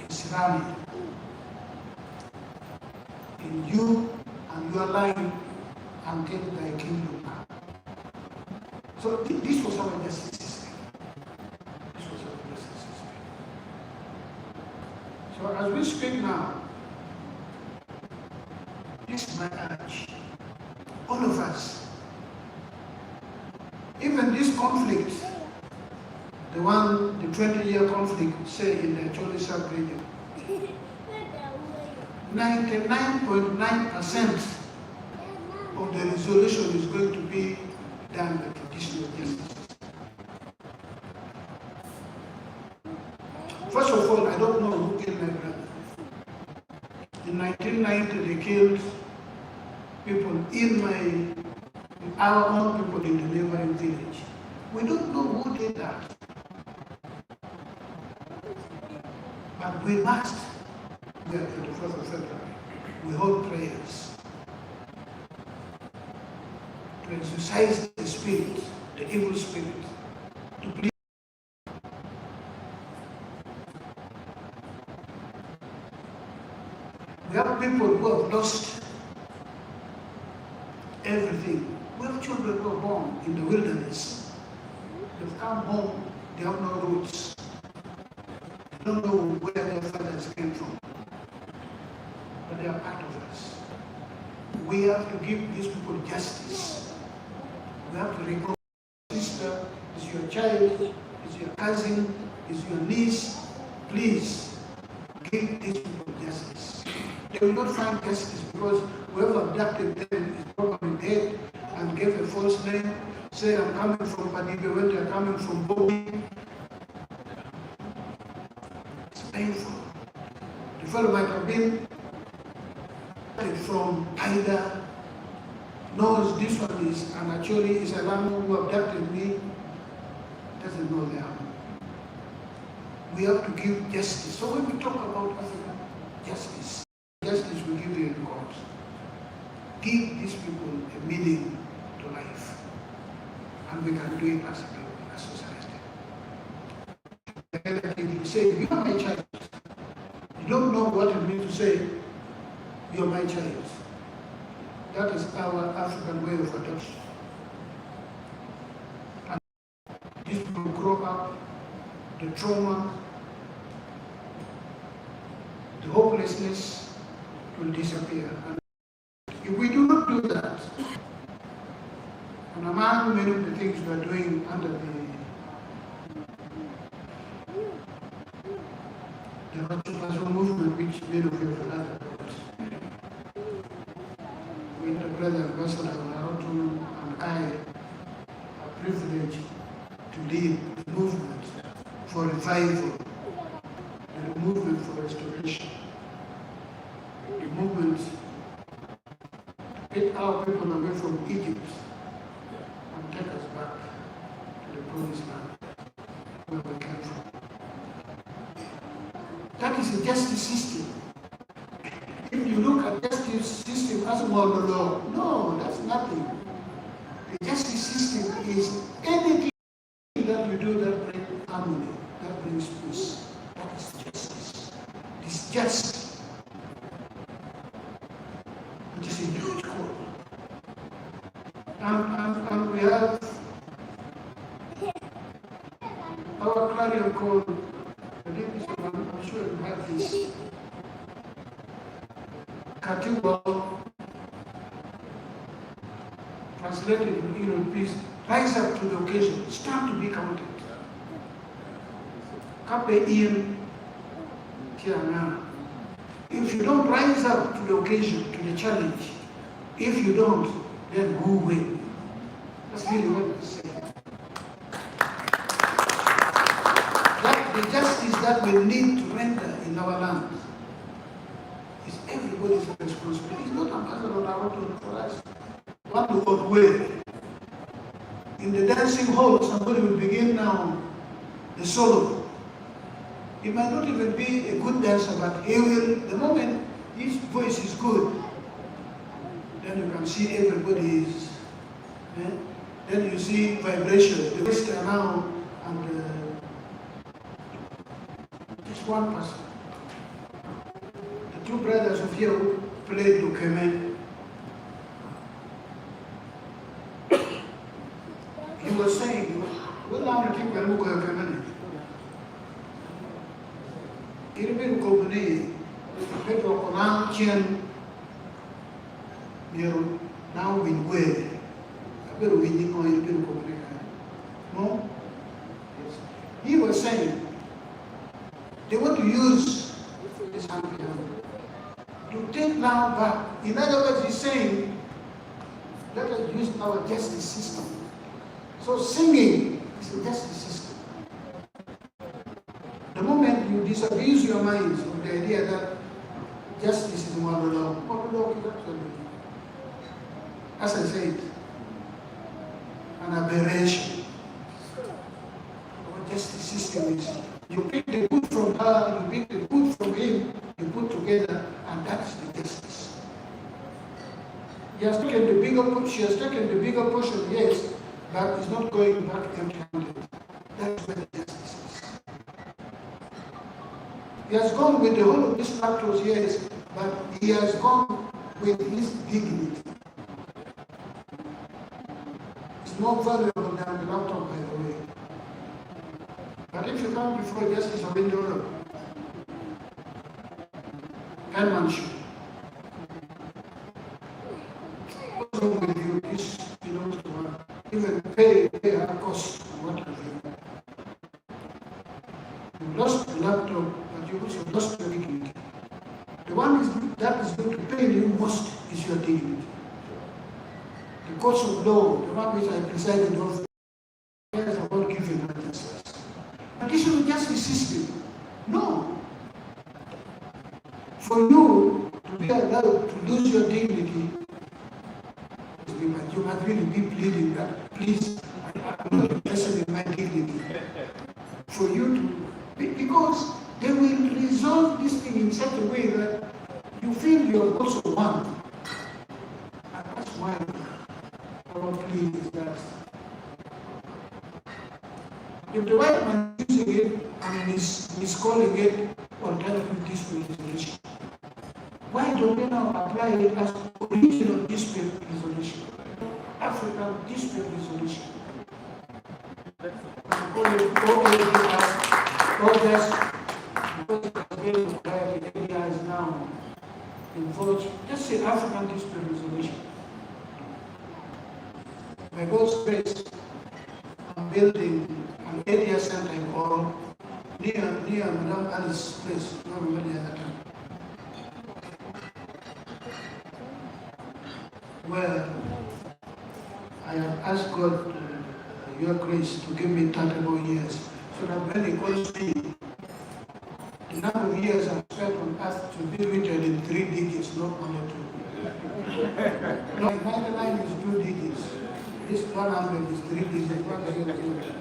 tsunami in you and your life until thy kingdom come. So this was our justice system. This was our justice system. So as we speak now, this is my urge. All of us, even this conflict, the 20-year conflict, say in the Choli sub-region, 99.9% of the resolution is going to be done by traditional justice. First of all, I don't know who killed my brother. In 1990, they killed people in our own people in the neighboring village. We don't know who did that. But we must, we are 21st of February, we hold prayers to exercise the spirit, the evil spirit, to please. We have people who have lost everything. We have children who are born in the wilderness. They've come home, they have no roots. They don't know where their fathers came from. But they are part of us. We have to give these people justice. We have to recognize your sister, is your child, is your cousin, is your niece. Please give these people justice. They will not find justice because whoever abducted them is probably dead and gave a false name. say I'm coming from Padibe when they're coming from Bobi. It's painful. The fellow might have been from Haida, knows this one is, and actually is a Lamu who abducted me, doesn't know the harm. We have to give justice. So when we talk about African justice, justice we give you in court. Give these people a meaning to life. And we can do it as a people, as society. You say, you are my child. You don't know what it means to say, you're my child. That is our African way of adoption. And these people grow up, the trauma, the hopelessness will disappear. And if we do not do that, and among many of the things we are doing under the Rachel movement, which many of you have heard about, with the brother Ambassador Sheraton and I are privileged to lead the movement for revival, and the movement for restoration, the movement to get our people away from Egypt and take us back to the promised land where we came from. That is a justice system. If you look at justice system as a model law, no, that's nothing. The justice system is anything that you do that brings harmony, that brings peace. That is justice. It's just. It is a huge call. And we have our clarion call. I'm sure you have this. Katiwa, translated in Europe, please rise up to the occasion, stand to be counted. Kape in Kiana. If you don't rise up to the occasion, to the challenge, if you don't, then who will? That's really what it's saying. The justice that we need to render in our land is everybody's responsibility. It's not Ambassador Sheraton for us. One to go away. In the dancing hall, somebody will begin now the solo. He might not even be a good dancer, but he will, the moment his voice is good, then you can see everybody is, then you see vibrations, the voice are now, and just one person. The two brothers of here who played Lukeme, he was saying, well, I'm going to look at Lukeme. Iribin Kobuni, Pedro Conan Chien, now win way. A bit of winning on Iribin Kobuni. No? Yes. He was saying, they want to use this hand to take now back. In other words, he's saying, let us use our justice system. So singing is a justice system. The moment you disabuse your minds of the idea that justice is moral law is actually, as I said, an aberration. Our justice system is, you pick the good from her, you pick the good from him, you put together, and that's the justice. He has taken the bigger, she has taken the bigger portion, yes, but it's not going back empty-handed. That's where the justice is. He has gone with the whole of these factors, yes, but he has gone with his dignity. It's more valuable than the laptop, by the way. But if you come before justice of Indoro, penmanship, what's wrong with you? This belongs to her. Even pay her cost and what have you. You lost the laptop, but you also lost your dignity. The one that is going to pay you most is your dignity. The courts of law, one which I presided over, is about giving answers. But this will just be system. No. For you to be allowed to lose your dignity, you must really be pleading that, please, I'm not interested in my dignity. For you to, because they will resolve this thing in such a way that you feel you're also one. And that's why our plea is that if the white man is using it and is calling it alternative dispute resolution, why don't they now apply it as original dispute resolution? African dispute resolution. India is now involved, just say African dispute resolution. By God's grace, I'm building an area center in Oro, near Madame Alice's place, not really at that time, where I have asked God, your grace, to give me 30 more years, so that when He calls me, the number of years I've spent on earth to be written in 3 digits, not only 2. No, 99 is 2 digits. This 100 is 3 digits. 100.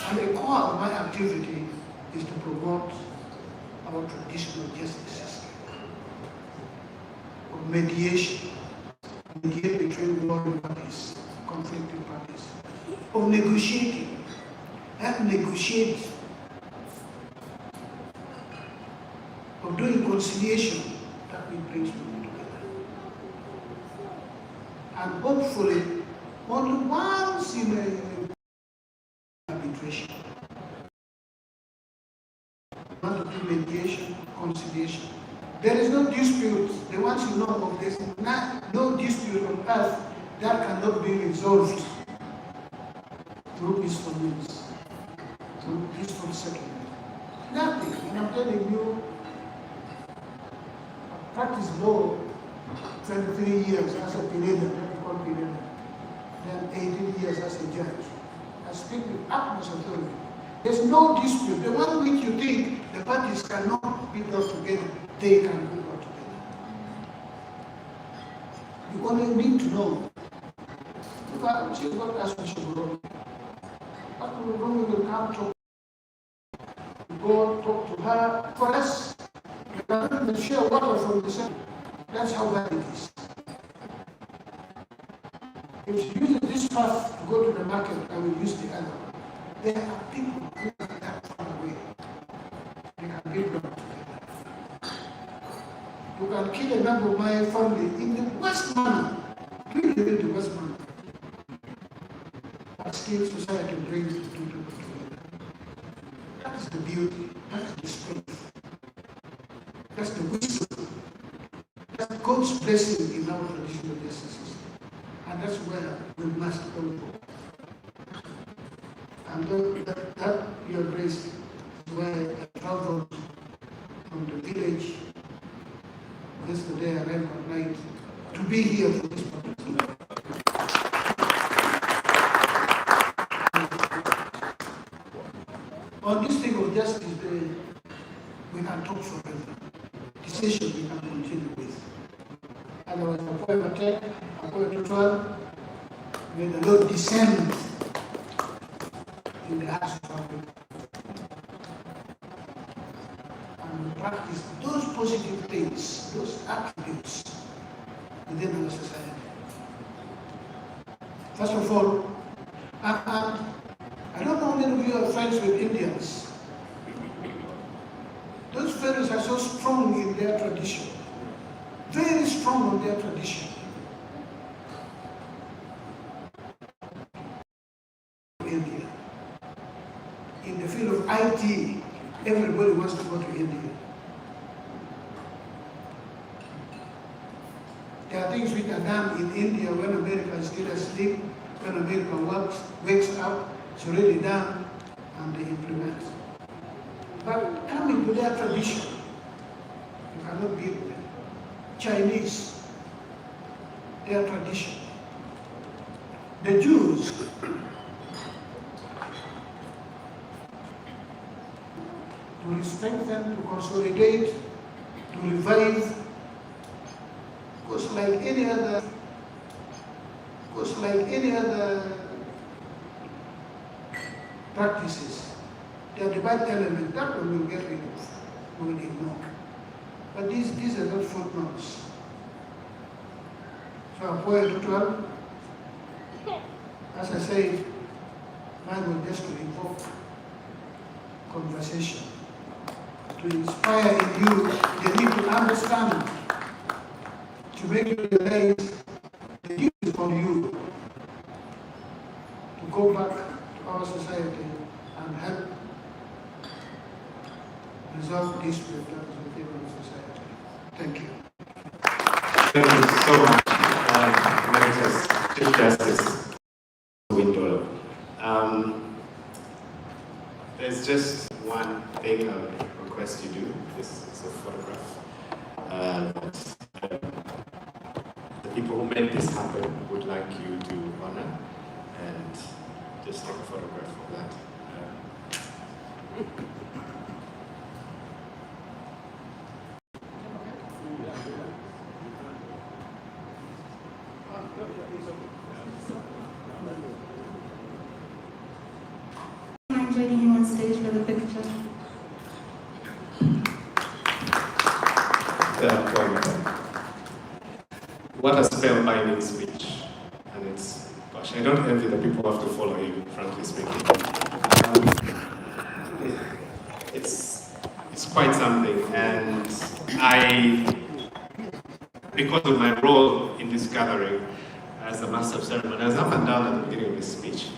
And the core of my activity is to promote our traditional justice system of mediation, mediate between warring parties, conflicting parties, of negotiating, and negotiate, of doing conciliation that will bring people together. And hopefully, only once in a arbitration. Want to do mediation, conciliation. There is no dispute. The ones you know of, there is no dispute on earth that cannot be resolved through peaceful means, through peaceful settlement. Nothing. And I'm telling you, I practiced law 23 years as a Pineda, then 18 years as a judge. I speak with utmost authority. There's no dispute. The one which you think the parties cannot be brought together, they can be brought together. You only need to know. She's not as much of a role. But we will come to go talk to her. For us, we cannot even share water from the same. That's how bad it is. If she uses this path to go to the market, I will use the other. There are people who are that far away. They can be brought together. You can kill a member of my family in the worst manner. Really in the worst manner. But still society brings the two people together. That is the beauty. That is the strength. That's the wisdom. That's God's blessing in our traditional justice system. And that's where we must all go. And that your grace is where I traveled from the village yesterday, I arrived at night, to be here for this particular. On this thing of justice, we can talk forever. Decision we can continue with. Otherwise, may the Lord descend in the hearts of our people and practice those positive things, those attributes within our society. First of all, I don't know how many of you are friends with Indians. Those fellows are so strong in their tradition, very strong in their tradition. India. In the field of IT, everybody wants to go to India. There are things which are done in India when America is still asleep, when America wakes up, it's already done, and they implement. But coming to their tradition, you cannot beat them. Chinese, their tradition. The Jews to strengthen, to consolidate, to revive, because like any other practices, they are the bad element that one will get rid of, we will ignore. But these are not footnotes. So a poet 12, as I say, mine will just to invoke conversation, to inspire in you the need to understand, to make you realize the duty on you to go back to our society and help resolve dispute that is within our society. Thank you. Thank you so much, Emeritus Chief Justice Windolo. There's just one thing I would request you do. This is a photograph. The people who made this happen would like you to honor and just take a photograph of that. Mind joining him on stage for the picture? What a spellbinding speech. And it's, gosh, I don't envy the people who have to follow you, frankly speaking. It's quite something. And because of my role in this gathering as the master of ceremony, I was up and down at the beginning of this speech.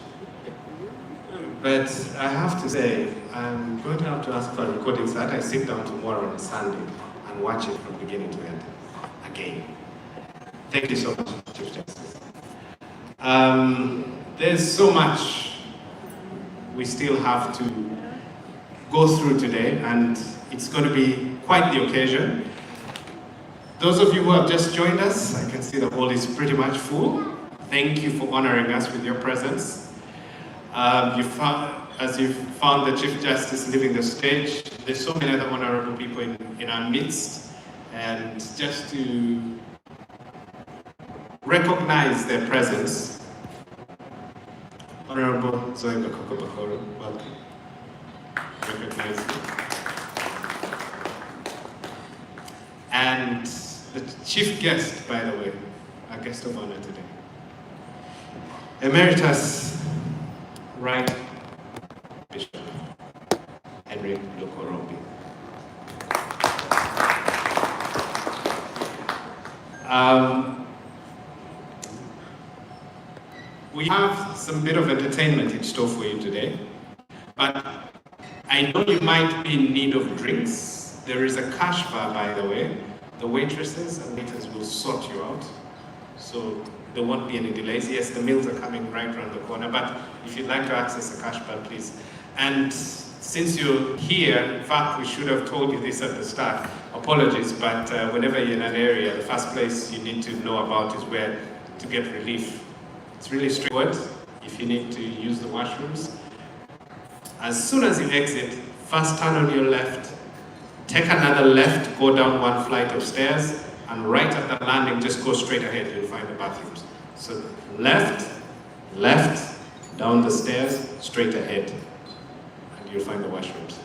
But I have to say, I'm going to have to ask for a recording so that I sit down tomorrow on Sunday and watch it from beginning to end again. Thank you so much, Chief Justice. There's so much we still have to go through today, and it's going to be quite the occasion. Those of you who have just joined us, I can see the hall is pretty much full. Thank you for honoring us with your presence. As you've found the Chief Justice leaving the stage, there's so many other honorable people in our midst, and just to recognize their presence, Honorable Zoe Bakoko, welcome. Recognize you. And the chief guest, by the way, our guest of honor today, Emeritus Right Bishop Henry Lokorombi. We have some bit of entertainment in store for you today, but I know you might be in need of drinks. There is a cash bar, by the way. The waitresses and waiters will sort you out, so there won't be any delays. Yes, the meals are coming right around the corner, but if you'd like to access the cash bar, please. And since you're here, in fact, we should have told you this at the start. Apologies, but whenever you're in an area, the first place you need to know about is where to get relief. It's really straightforward if you need to use the washrooms. As soon as you exit, first turn on your left, take another left, go down one flight of stairs, and right at the landing, just go straight ahead, you'll find the bathrooms. So left, down the stairs, straight ahead, and you'll find the washrooms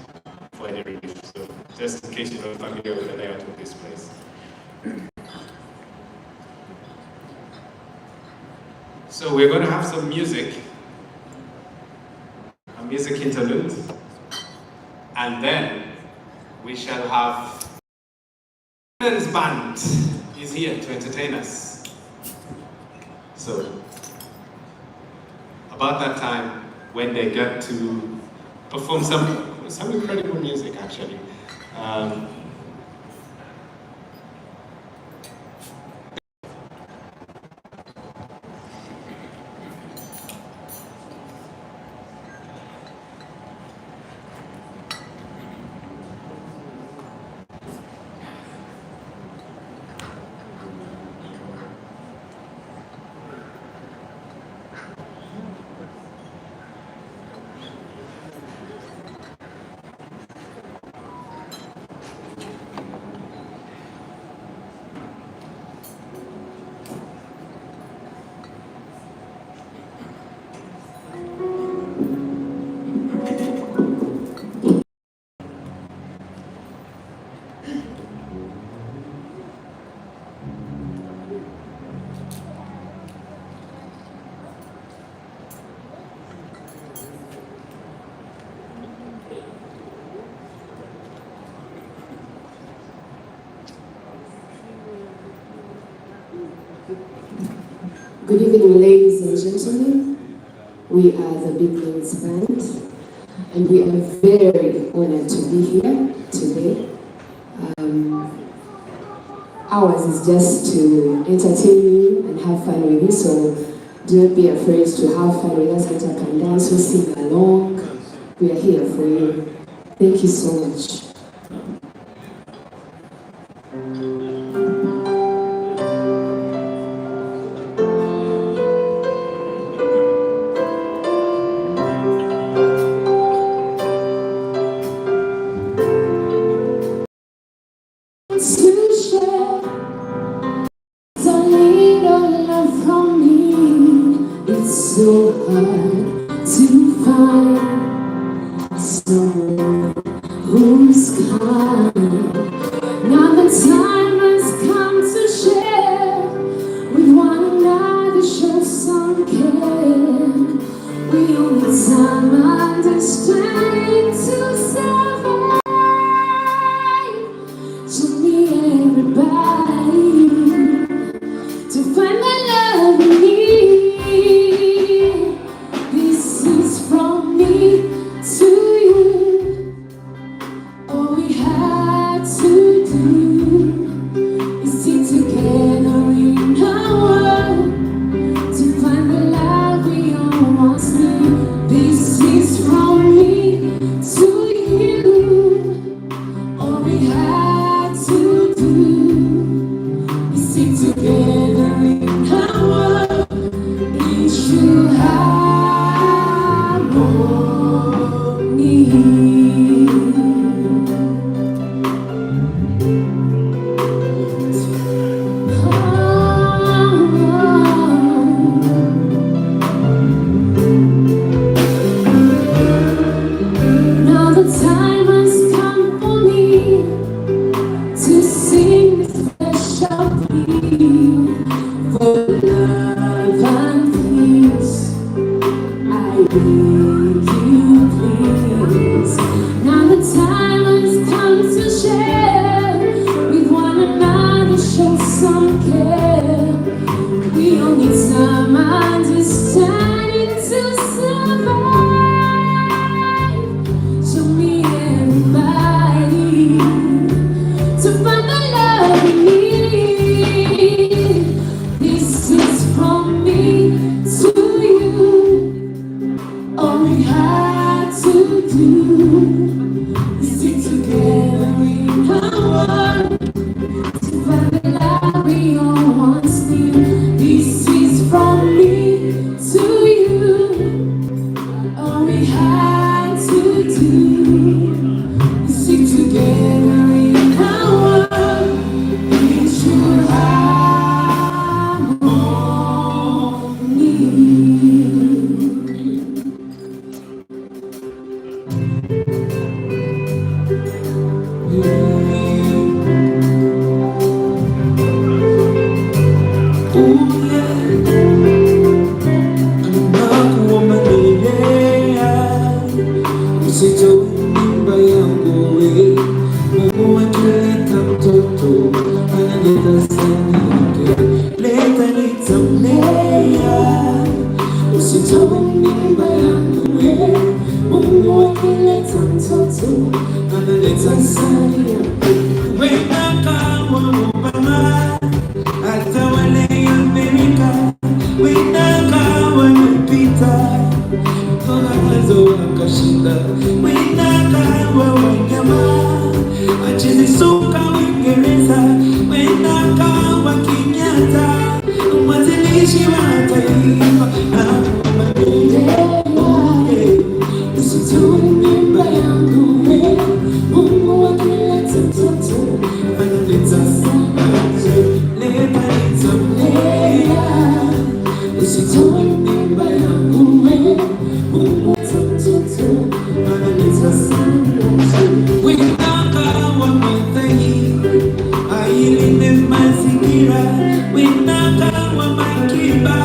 for any relief. So just in case you're not familiar with the layout of this place. So we're going to have some music, a music interlude, and then we shall have Women's Band is here to entertain us. So about that time, when they get to perform some incredible music, actually. Good evening, ladies and gentlemen. We are the Big Wings Band, and we are very honored to be here today. Ours is just to entertain you and have fun with you, so don't be afraid to have fun with us. Get up and dance, we sing along. We are here for you. Thank you so much. To share a little love from me, it's so hard to find someone who's kind. Now the time has come to share with one another, show some care. We only time understanding to survive. To me, everybody, to find the love we need. This is from me to you. All we had to do is stick together in our world to find the love we all once knew. This is from me to you. All we had to do is stick together in our world. It should harmony. Now the time has come for me to sing this special plea for love and peace. I beg you, please. Now the time has come to share with one another, show some care. We all need some understanding to survive. Show me everybody to find the love we need. This is from me to you. All we had to do is stick together in our world to find the love we all once knew. This is from me to you. All we had to do is stick together in our world. It should harmony. Winaka wa makiba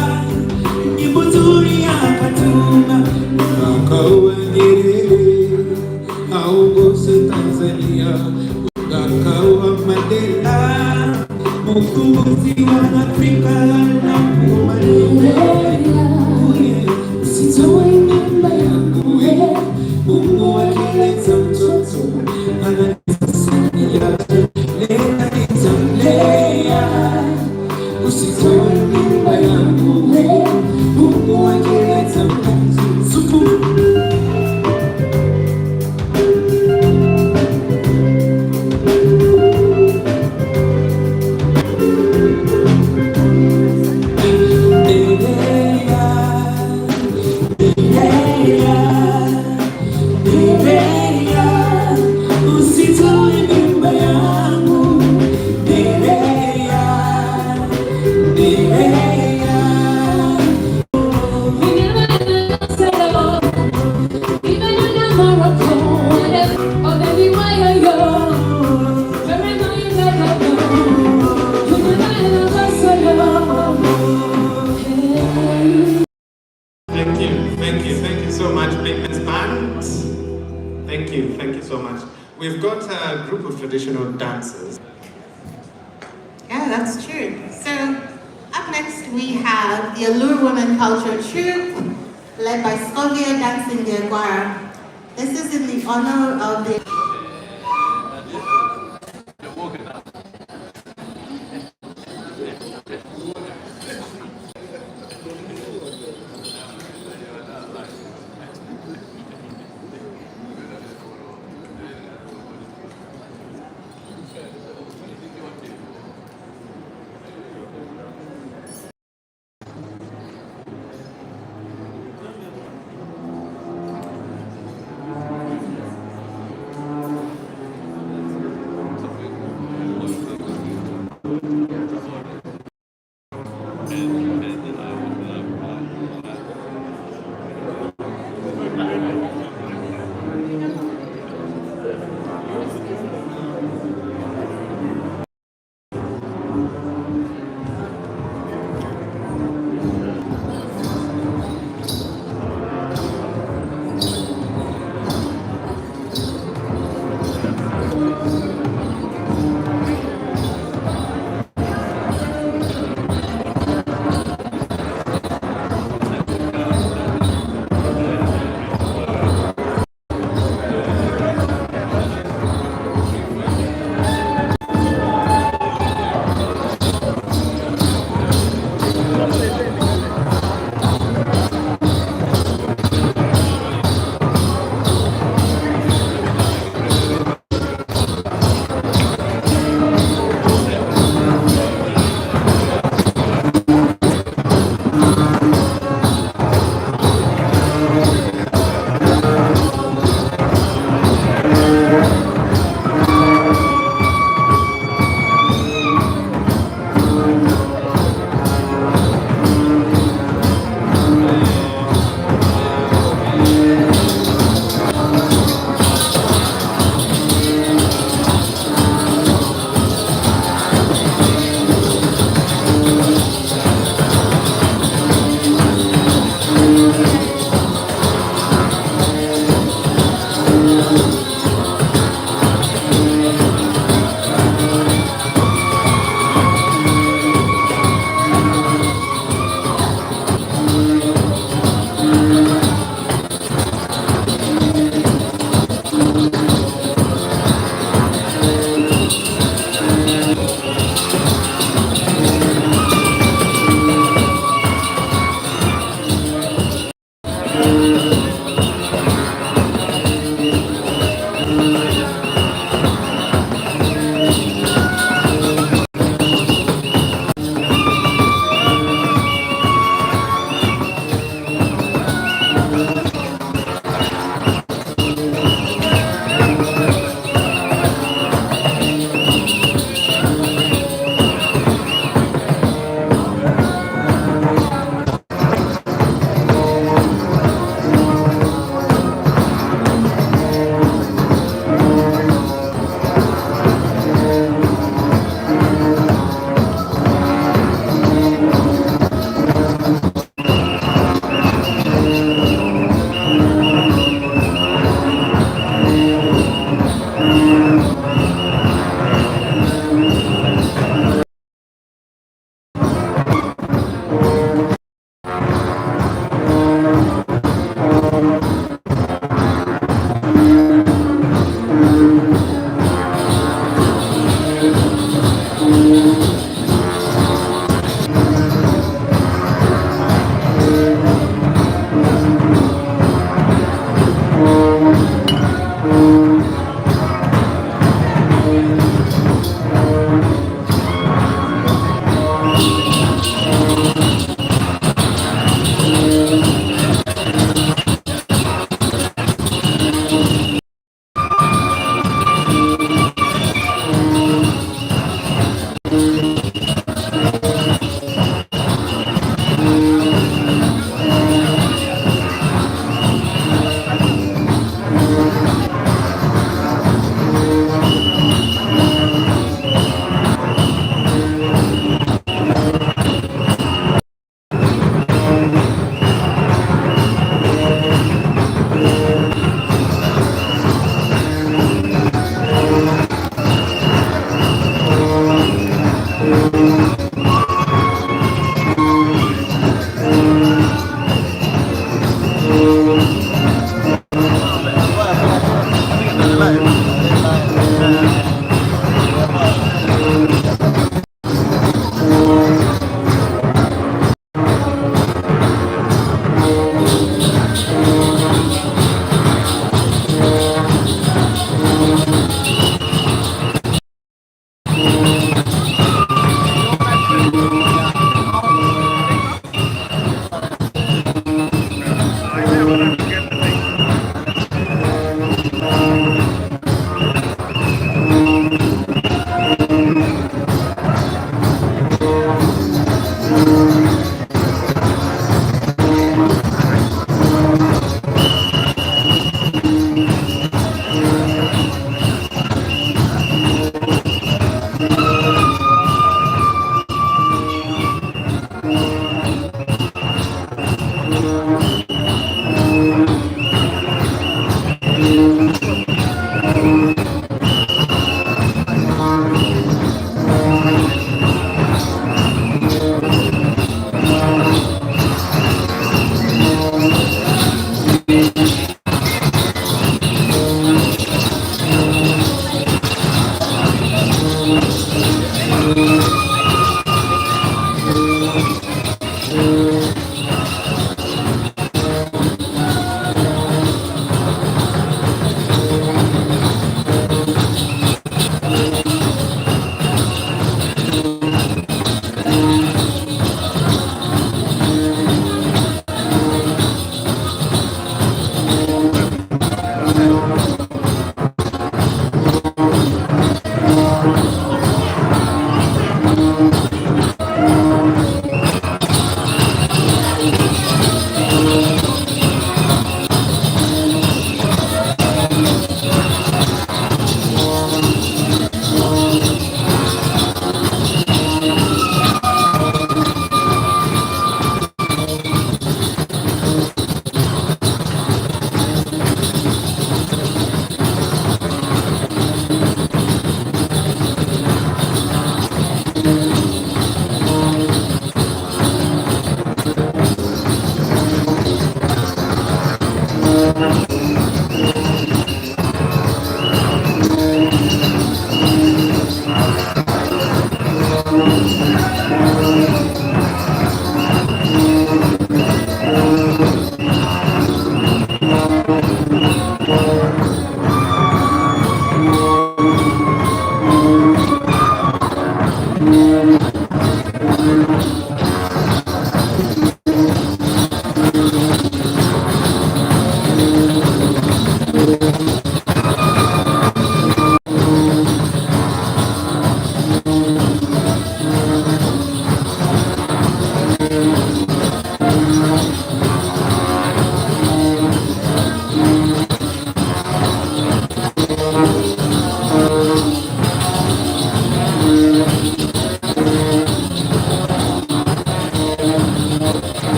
Thank you so much, Blakeman's Band. Thank you so much. We've got a group of traditional dancers. Yeah, that's true. So, up next we have the LUO Women Culture Troupe, led by Scovia Dancing the Aguara. This is in the honor of the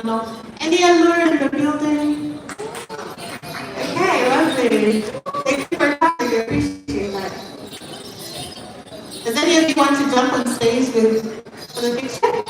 phenomenal. Any LUO in the building? Okay, lovely. Thank you for coming. We appreciate that. Does any of you want to jump on stage for the picture?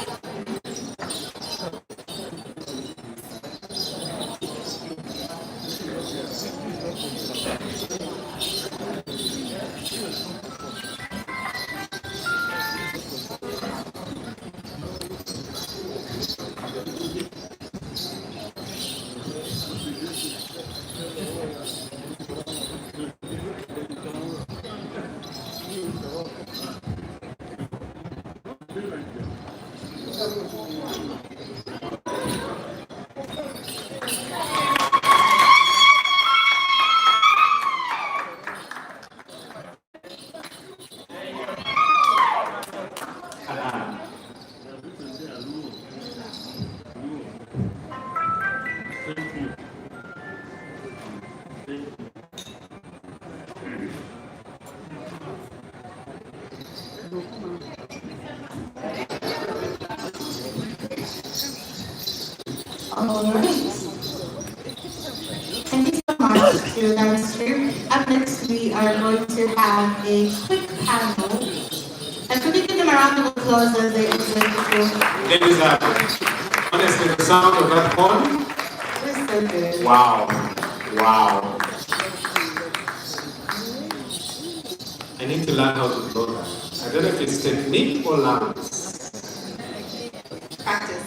All right. Thank you so much to Dance. Up next, we are going to have a quick panel. And could you give them a round of applause as they exit the room? Ladies and honestly, the sound of that horn. It's so good. Wow. Wow. I need to learn how to blow that. I don't know if it's technique or lungs. Practice.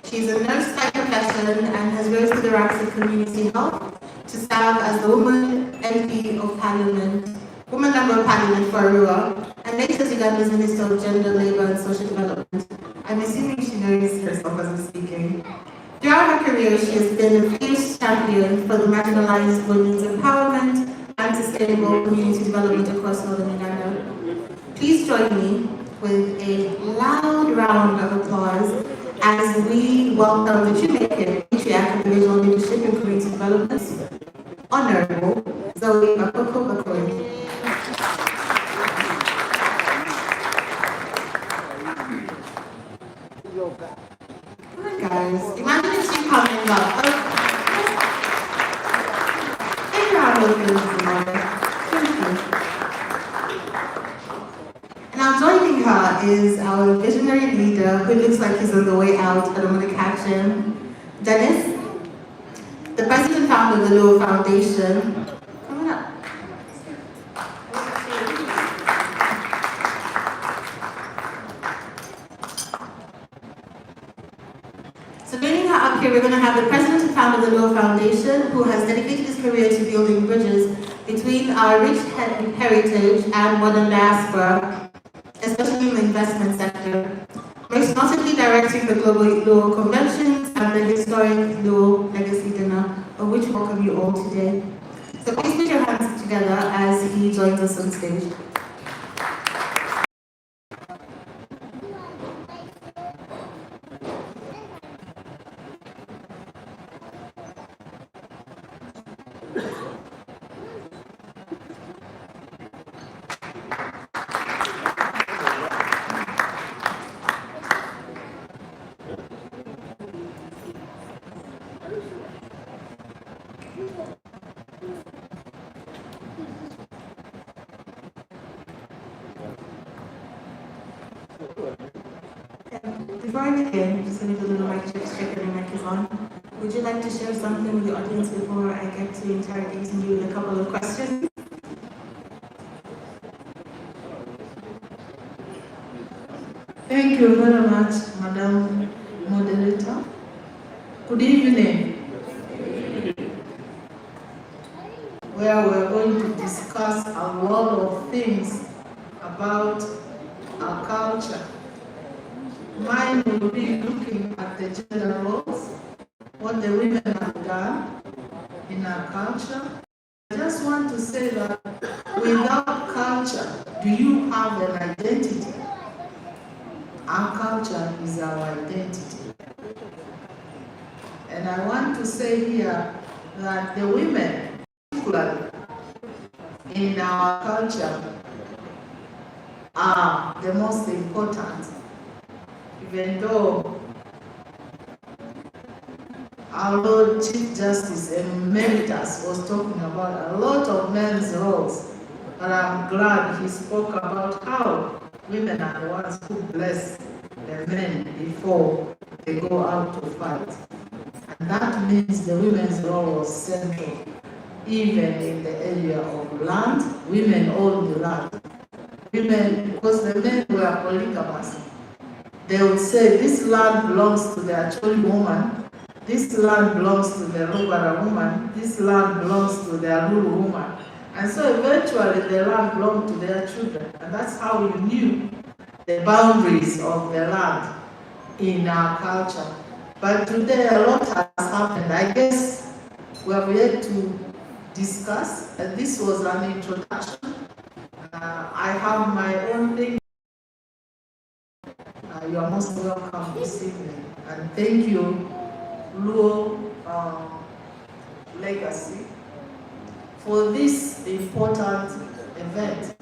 She's a nurse by profession and has rose to the ranks of community health to serve as the Woman MP of Parliament, Woman Member of Parliament for Arua, and later Uganda's Minister of Gender, Labour and Social Development. I'm assuming she knows herself as I'm speaking. Throughout her career, she has been a fierce champion for the marginalized women's empowerment and sustainable community development across northern Uganda. Please join me with a loud round of applause as we welcome the Jamaican patriarch of the Regional Leadership and Community Development, Honorable Zoe Bakoko Bakoy. Come on, guys. Imagine if she coming up. Take your round of applause. Thank you. Now joining her is our visionary leader who looks like he's on the way out, but I'm going to catch him. Dennis, the president and founder of the LUO Foundation. Come on up. So joining her up here, we're going to have the president and founder of the LUO Foundation, who has dedicated his career to building bridges between our rich heritage and modern diaspora, especially in the investment sector, most notably directing the Global LUO Conventions and the historic LUO Legacy Dinner, of which we welcome you all today. So please put your hands together as he joins us on stage. Before I begin, I'm just going to do a little mic check that the mic is on. Would you like to share something with the audience before I get to interrogating you with a couple of questions? Thank you very much, Madam Moderator. Good evening. Where we're going to discuss a lot of things about our culture. Mine will be looking at the gender roles, what the women have done in our culture. I just want to say that without culture, do you have an identity? Our culture is our identity. And I want to say here that the women, particularly, in our culture are the most important, even though our Lord Chief Justice Emeritus was talking about a lot of men's roles, but I'm glad he spoke about how women are the ones who bless the men before they go out to fight. And that means the women's role was central. Even in the area of land, women owned the land. Women, because the men were polygamous, they would say this land belongs to the Acholi woman, this land belongs to the Lugara woman, this land belongs to the LUO woman. And so eventually the land belonged to their children. And that's how you knew the boundaries of the land in our culture. But today a lot has happened. I guess we have yet to discuss, and this was an introduction. I have my own thing. You are most welcome this evening. And thank you, LUO Legacy, for this important event.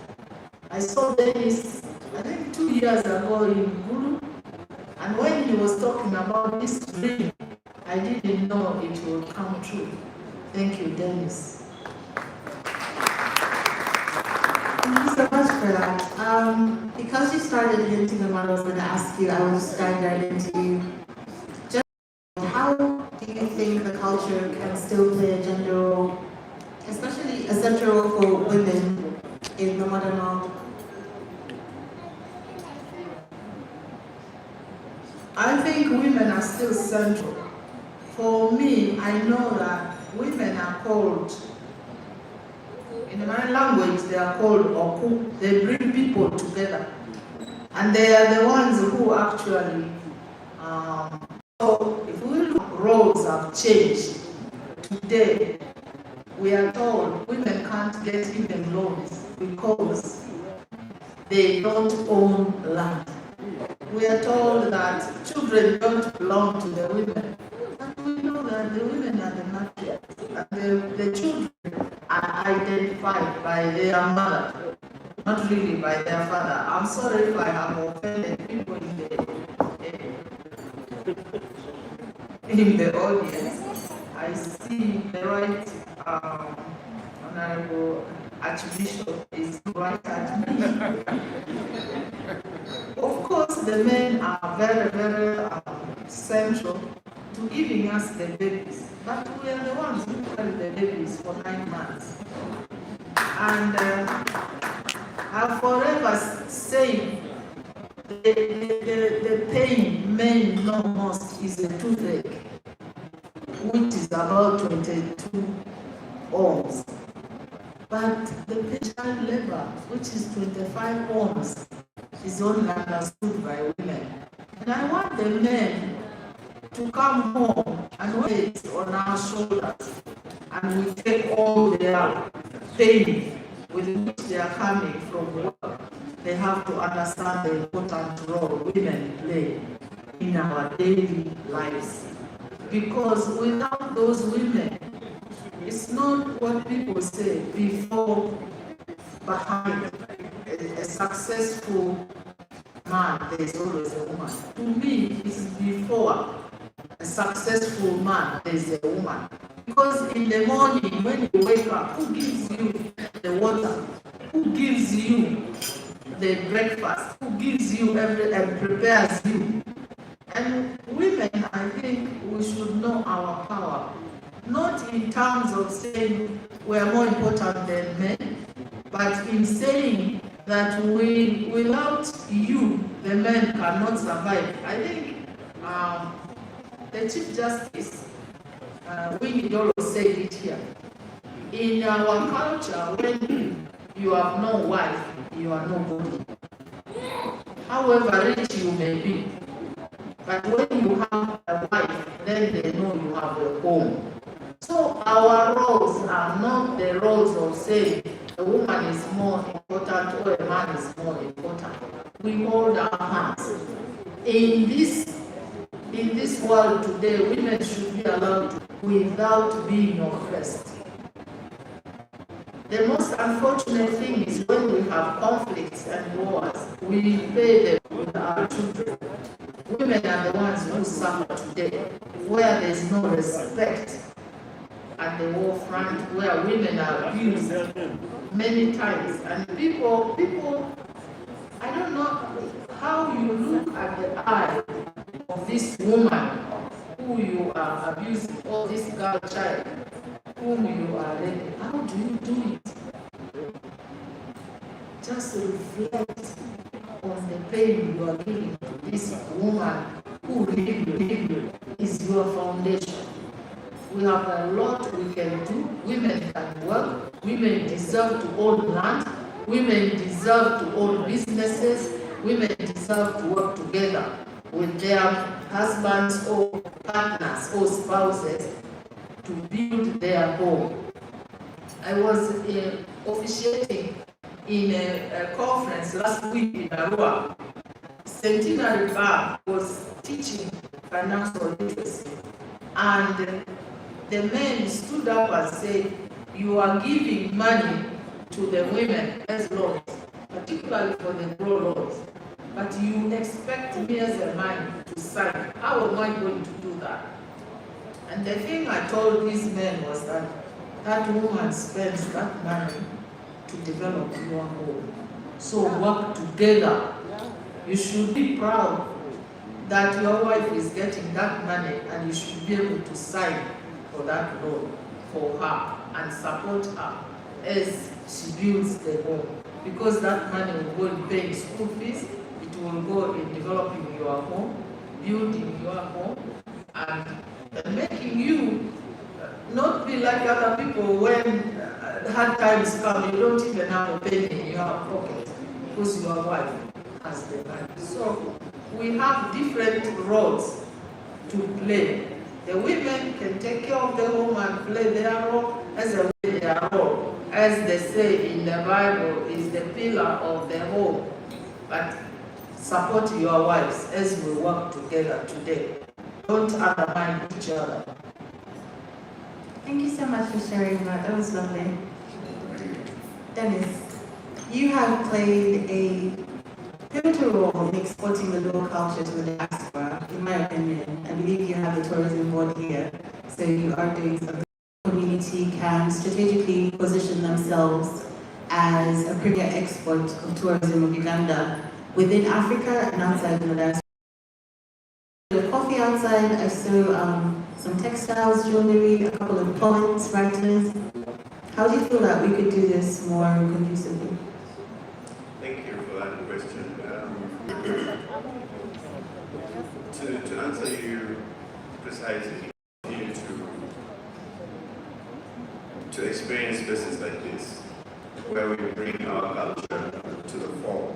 I saw Dennis, I think 2 years ago in Gulu, and when he was talking about this dream, I didn't know it would come true. Thank you, Dennis. Thank you so much for that. Because you started hinting on what I was going to ask you, I will just dive right into you. Just how do you think the culture can still play a gender role, especially a central role for women in the modern world? I think women are still central. For me, I know that women are called, in the Mali language, they are called oku. They bring people together. And they are the ones who actually, so if we look, roles have changed. Today, we are told women can't get even loans because they don't own land. We are told that children don't belong to the women. But we know that the women are the matriarchs, and the children are identified by their mother, not really by their father. I'm sorry if I have offended people in the audience. I see the right Honorable Archbishop is right at me. Of course, the men are very, very central to giving us the babies, but we are the ones who carry the babies for 9 months. And I've forever said the pain men know most is the toothache, which is about 22 ohms. But the child labor, which is 25 ohms, is only understood by women. And I want the men to come home and wait on our shoulders, and we take all their pain with which they are coming from work. They have to understand the important role women play in our daily lives. Because without those women, it's not what people say before, behind a successful man, there's always a woman. To me, it's before a successful man, there's a woman. Because in the morning, when you wake up, who gives you the water? Who gives you the breakfast? Who gives you everything and prepares you? And women, I think we should know our power. Not in terms of saying we are more important than men, but in saying that without you, the men cannot survive. I think the Chief Justice, Winnie said it here. In our culture, when you have no wife, you are nobody. However rich you may be, but when you have a wife, then they know you have a home. So our roles are not the roles of saying a woman is more important or a man is more important. We hold our hands. In this world today, women should be allowed to, without being oppressed. The most unfortunate thing is when we have conflicts and wars, we pay them with our children. Women are the ones who suffer today, where there is no respect at the war front, where women are abused many times. And people, I don't know how you look at the eye of this woman who you are abusing, or this girl child whom you are raping. How do you do it? Just reflect on the pain you are giving to this woman who really is your foundation. We have a lot we can do. Women can work. Women deserve to own land. Women deserve to own businesses. Women deserve to work together with their husbands or partners or spouses to build their home. I was officiating in a conference last week in Arua. Centenary Bar was teaching financial literacy, and the men stood up and said, you are giving money to the women as loans, particularly for the grow loans, but you expect me as a man to sign. How am I going to do that? And the thing I told these men was that that woman spends that money to develop your home. So work together. You should be proud that your wife is getting that money, and you should be able to sign for that loan for her and support her as she builds the home. Because that money will go in paying school fees, it will go in developing your home, building your home, and making you not be like other people when hard times come, you don't even have a penny in your pocket because your wife has the money. So we have different roles to play. The women can take care of the home and play their role as a way their role, as they say in the Bible, is the pillar of the home. But support your wives as we work together today. Don't undermine each other. Thank you so much for sharing that. That was lovely. Dennis, you have played a pivotal role in exporting the LUO culture to the diaspora, in my opinion. I believe you have the tourism board here, so you are doing something. The community can strategically position themselves as a premier export of tourism of Uganda within Africa and outside the diaspora. The coffee outside, I saw some textiles, jewelry, a couple of poets, writers. How do you feel that we could do this more conducively? Thank you for that question. To answer you precisely, continue to experience places like this, where we bring our culture to the fore,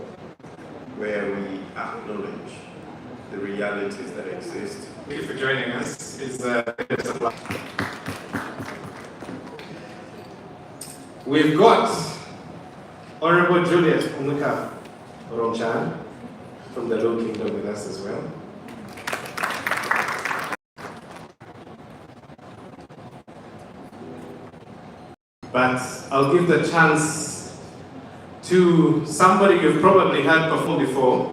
where we acknowledge the realities that exist. Thank you for joining us. It's a pleasure. We've got Honorable Juliet Onuka Oromchan from the LUO Kingdom with us as well. But I'll give the chance to somebody you've probably heard perform before.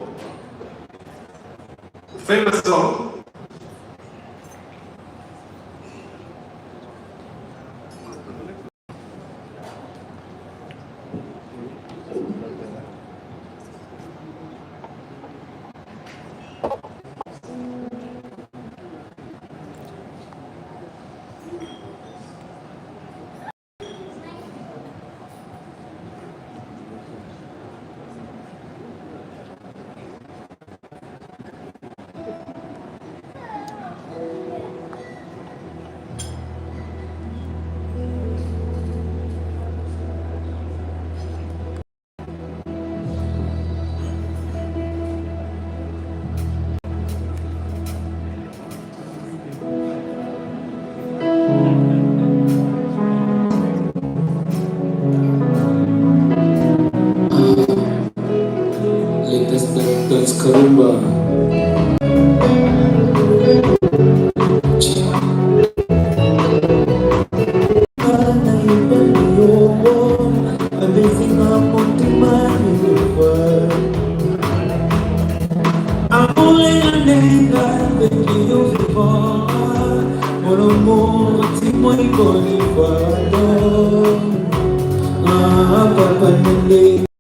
Famous song. Yeah.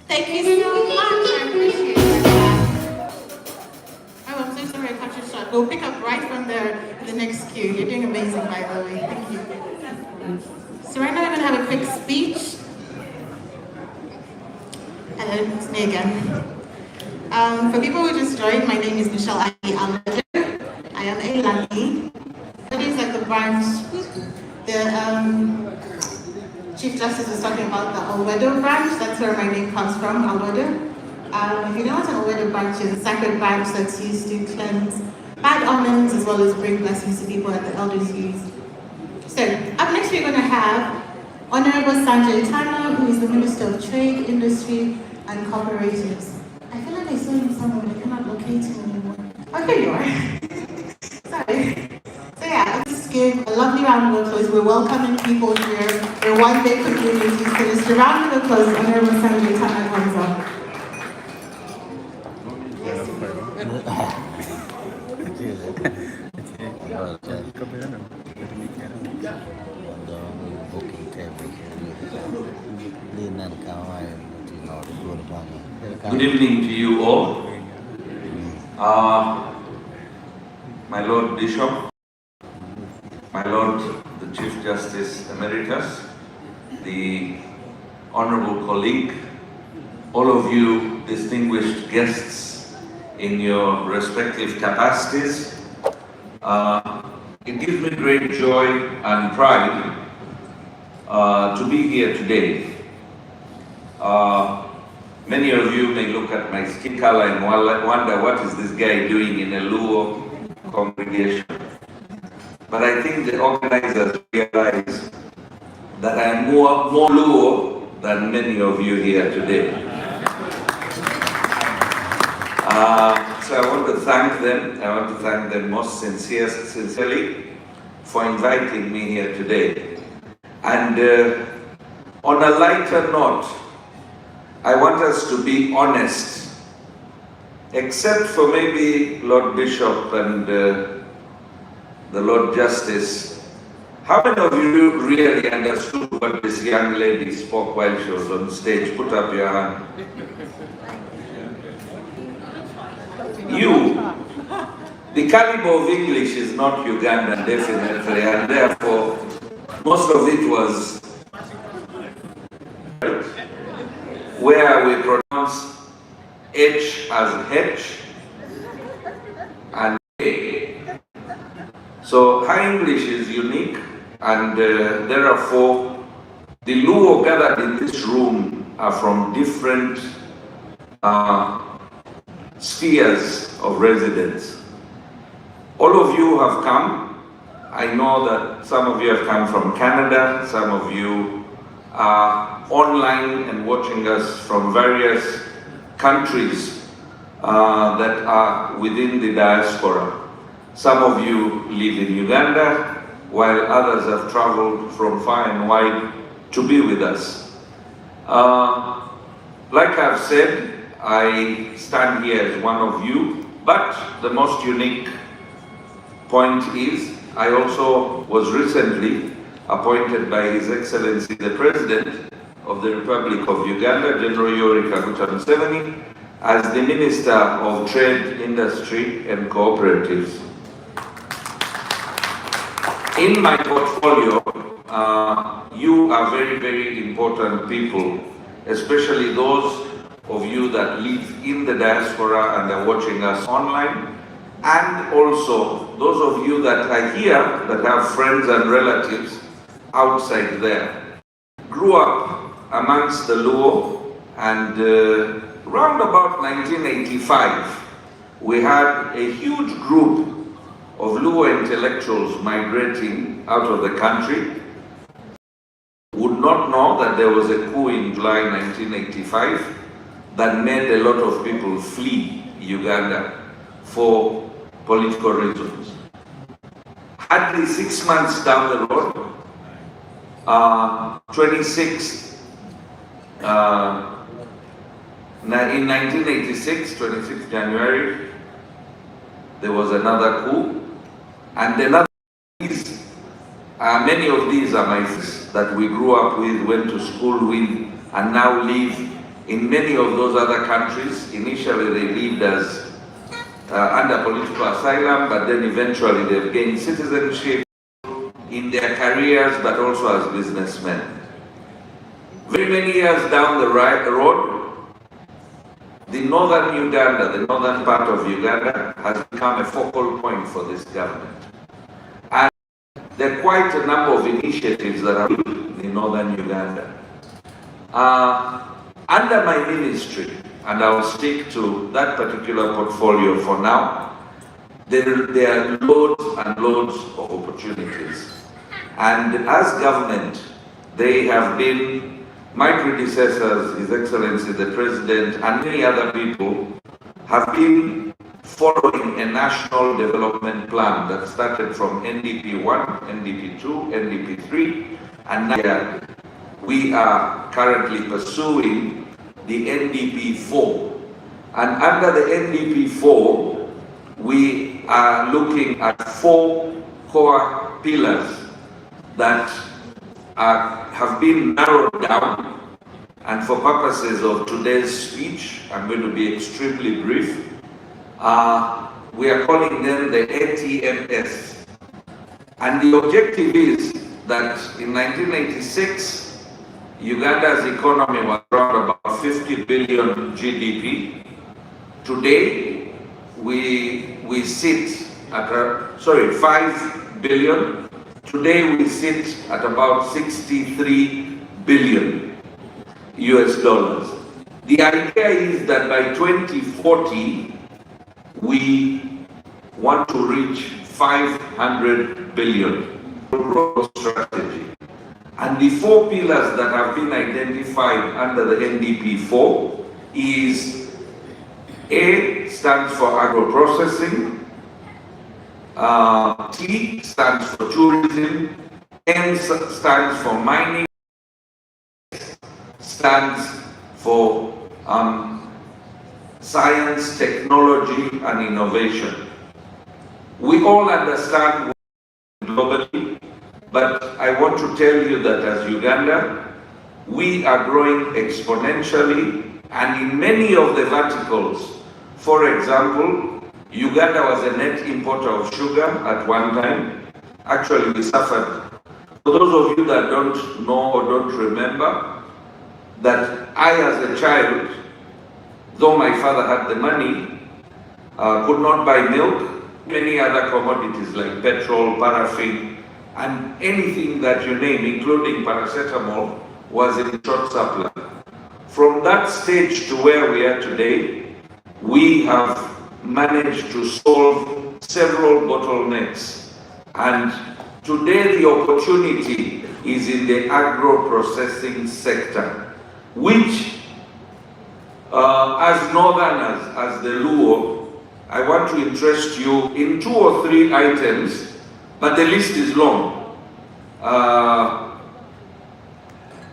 Thank you so much. I appreciate that. Oh, I'm so sorry I cut you short. We'll pick up right from there in the next cue. You're doing amazing, by the way. Thank you. So right now I'm going to have a quick speech. Hello, it's me again. For people who just joined, my name is Michelle Alejandro. I am a Lani. That is like the branch. The Chief Justice was talking about the Alwedo branch. That's where my name comes from, Alwedo. If you know what an Alwedo branch is, a sacred branch that's used to cleanse bad omens as well as bring blessings to people that the elders use. So, up next we're going to have Honorable Sanjay Tana, who is the Minister of Trade, Industry and Cooperatives. I feel like I saw him somewhere, but I cannot locate him anymore. Oh, here you are. Sorry. So yeah, let's just give a lovely round of applause. We're welcoming people here. We're one big community. So just a round of applause. Honorable Sanjay Tana comes up. Good evening to you all. My Lord Bishop, my Lord the Chief Justice Emeritus, the Honorable colleague, all of you distinguished guests in your respective capacities. It gives me great joy and pride to be here today. Many of you may look at my skin color and wonder what is this guy doing in a LUO congregation. But I think the organizers realize that I am more LUO than many of you here today. So I want to thank them. I want to thank them most sincerely for inviting me here today. And on a lighter note, I want us to be honest, except for maybe Lord Bishop and the Lord Justice. How many of you really understood what this young lady spoke while she was on stage? Put up your hand. You, the caliber of English is not Ugandan, definitely, and therefore most of it was where we pronounce H as H and A. So high English is unique, and therefore the LUO gathered in this room are from different spheres of residence. All of you have come. I know that some of you have come from Canada, some of you are online and watching us from various countries that are within the diaspora. Some of you live in Uganda, while others have traveled from far and wide to be with us. Like I've said, I stand here as one of you, but the most unique point is I also was recently appointed by His Excellency the President of the Republic of Uganda, General Yoweri Kaguta Museveni, as the Minister of Trade, Industry and Cooperatives. In my portfolio, you are very, very important people, especially those of you that live in the diaspora and are watching us online, and also those of you that are here that have friends and relatives outside there. Grew up amongst the LUO, and round about 1985, we had a huge group of LUO intellectuals migrating out of the country that there was a coup in July 1985 that made a lot of people flee Uganda for political reasons. Hardly 6 months down the road, 26 January, there was another coup, and another. Many of these are my friends that we grew up with, went to school with, and now live in many of those other countries. Initially, they lived as under political asylum, but then eventually they've gained citizenship in their careers, but also as businessmen. Very many years down the road, the northern Uganda, the northern part of Uganda, has become a focal point for this government. And there are quite a number of initiatives that are in northern Uganda. Under my ministry, and I'll stick to that particular portfolio for now, there are loads and loads of opportunities. And as government, they have been, my predecessors, His Excellency the President, and many other people have been following a national development plan that started from NDP 1, NDP 2, NDP 3, and now we are currently pursuing the NDP 4. And under the NDP 4, we are looking at 4 core pillars that have been narrowed down. And for purposes of today's speech, I'm going to be extremely brief. We are calling them the ATMS. And the objective is that in 1986, Uganda's economy was around about 50 billion GDP. Today, we sit at 5 billion. Today we sit at about 63 billion US dollars. The idea is that by 2040, we want to reach 500 billion growth strategy. And the 4 pillars that have been identified under the NDP 4 is A stands for agro-processing, T stands for tourism, M stands for mining, stands for science, technology, and innovation. We all understand globally, but I want to tell you that as Uganda, we are growing exponentially, and in many of the verticals. For example, Uganda was a net importer of sugar at one time. Actually, we suffered. For those of you that don't know or don't remember, that I as a child, though my father had the money, could not buy milk, many other commodities like petrol, paraffin, and anything that you name, including paracetamol, was in short supply. From that stage to where we are today, we have managed to solve several bottlenecks. And today the opportunity is in the agro-processing sector, which as Northerners, as the LUO, I want to interest you in 2 or 3 items, but the list is long.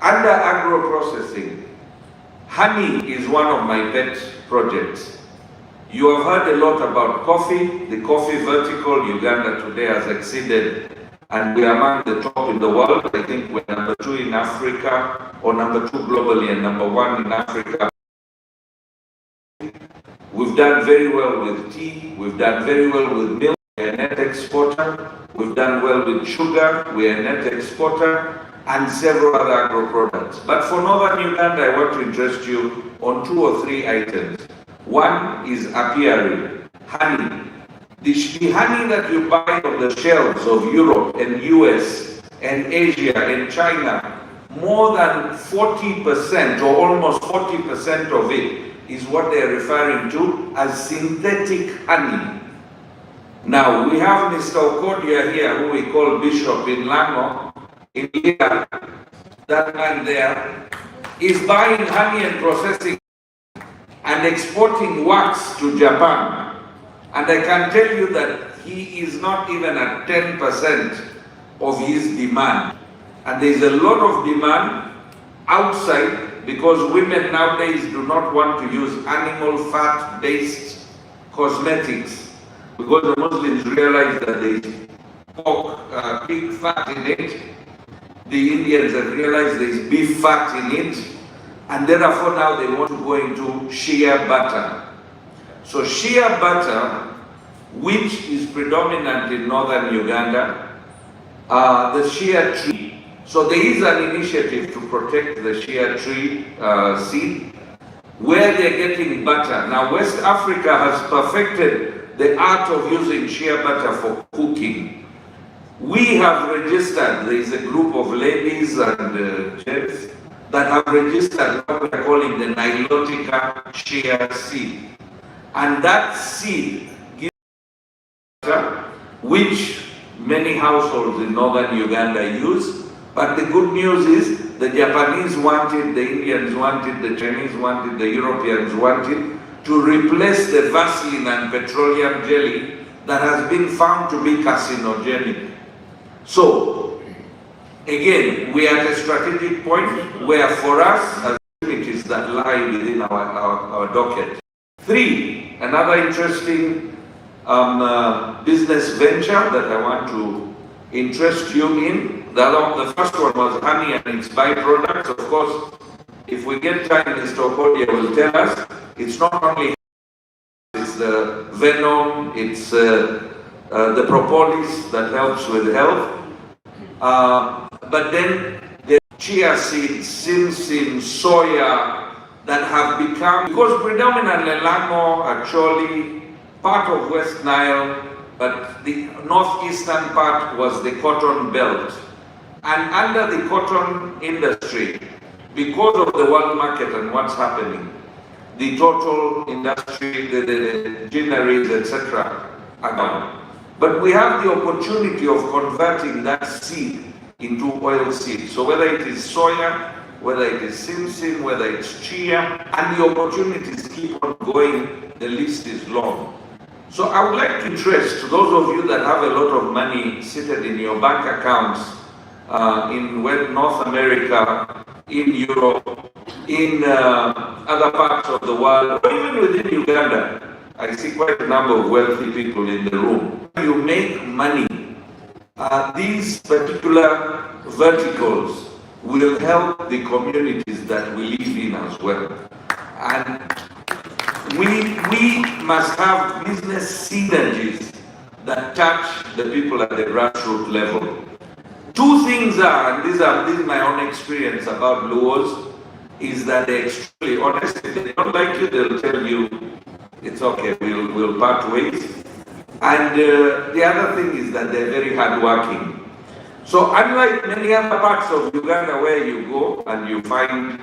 Under agro-processing, honey is one of my pet projects. You have heard a lot about coffee. The coffee vertical, Uganda today has exceeded, and we are among the top in the world. I think we're number 2 in Africa, or number 2 globally, and number 1 in Africa. We've done very well with tea. We've done very well with milk. We're a net exporter. We've done well with sugar. We're a net exporter, and several other agro products. But for Northern Uganda, I want to interest you on 2 or 3 items. One is apiary, honey. The honey that you buy on the shelves of Europe and US and Asia and China, more than 40% or almost 40% of it is what they're referring to as synthetic honey. Now, we have Mr. Okodia here, who we call Bishop in Lango, in here, that man there, is buying honey and processing and exporting wax to Japan. And I can tell you that he is not even at 10% of his demand. And there is a lot of demand outside because women nowadays do not want to use animal fat-based cosmetics because the Muslims realize that there is pork, pig fat in it. The Indians have realized there is beef fat in it, and therefore now they want to go into shea butter. So shea butter, which is predominant in northern Uganda, the shea tree. So there is an initiative to protect the shea tree seed, where they're getting butter. Now West Africa has perfected the art of using shea butter for cooking. We have registered, there is a group of ladies and gents that have registered what we are calling the Nilotica shea seed. And that seed gives butter, which many households in northern Uganda use. But the good news is the Japanese want it, the Indians want it, the Chinese want it, the Europeans want it, to replace the Vaseline and petroleum jelly that has been found to be carcinogenic. So, again, we are at a strategic point where for us, as communities that lie within our docket. 3, another interesting business venture that I want to interest you in. The first one was honey and its byproducts. Of course, if we get time, Mr. Okodia will tell us, it's not only it's the venom, it's the propolis that helps with health. But then the chia seeds, simsim, soya that have become, because predominantly Lamo, actually part of West Nile, but the northeastern part was the cotton belt. And under the cotton industry, because of the world market and what's happening, the total industry, the ginneries, etc., are gone. But we have the opportunity of converting that seed into oil seed. So whether it is soya, whether it is simsim, whether it's chia, and the opportunities keep on going, the list is long. So I would like to interest to those of you that have a lot of money seated in your bank accounts in North America, in Europe, in other parts of the world, or even within Uganda. I see quite a number of wealthy people in the room. You make money. These particular verticals will help the communities that we live in as well. And we must have business synergies that touch the people at the grassroots level. 2 things are, and this is my own experience about LUOs, is that they're extremely honest. If they don't like you, they'll tell you, it's okay, we'll part ways. And the other thing is that they're very hardworking. So unlike many other parts of Uganda where you go and you find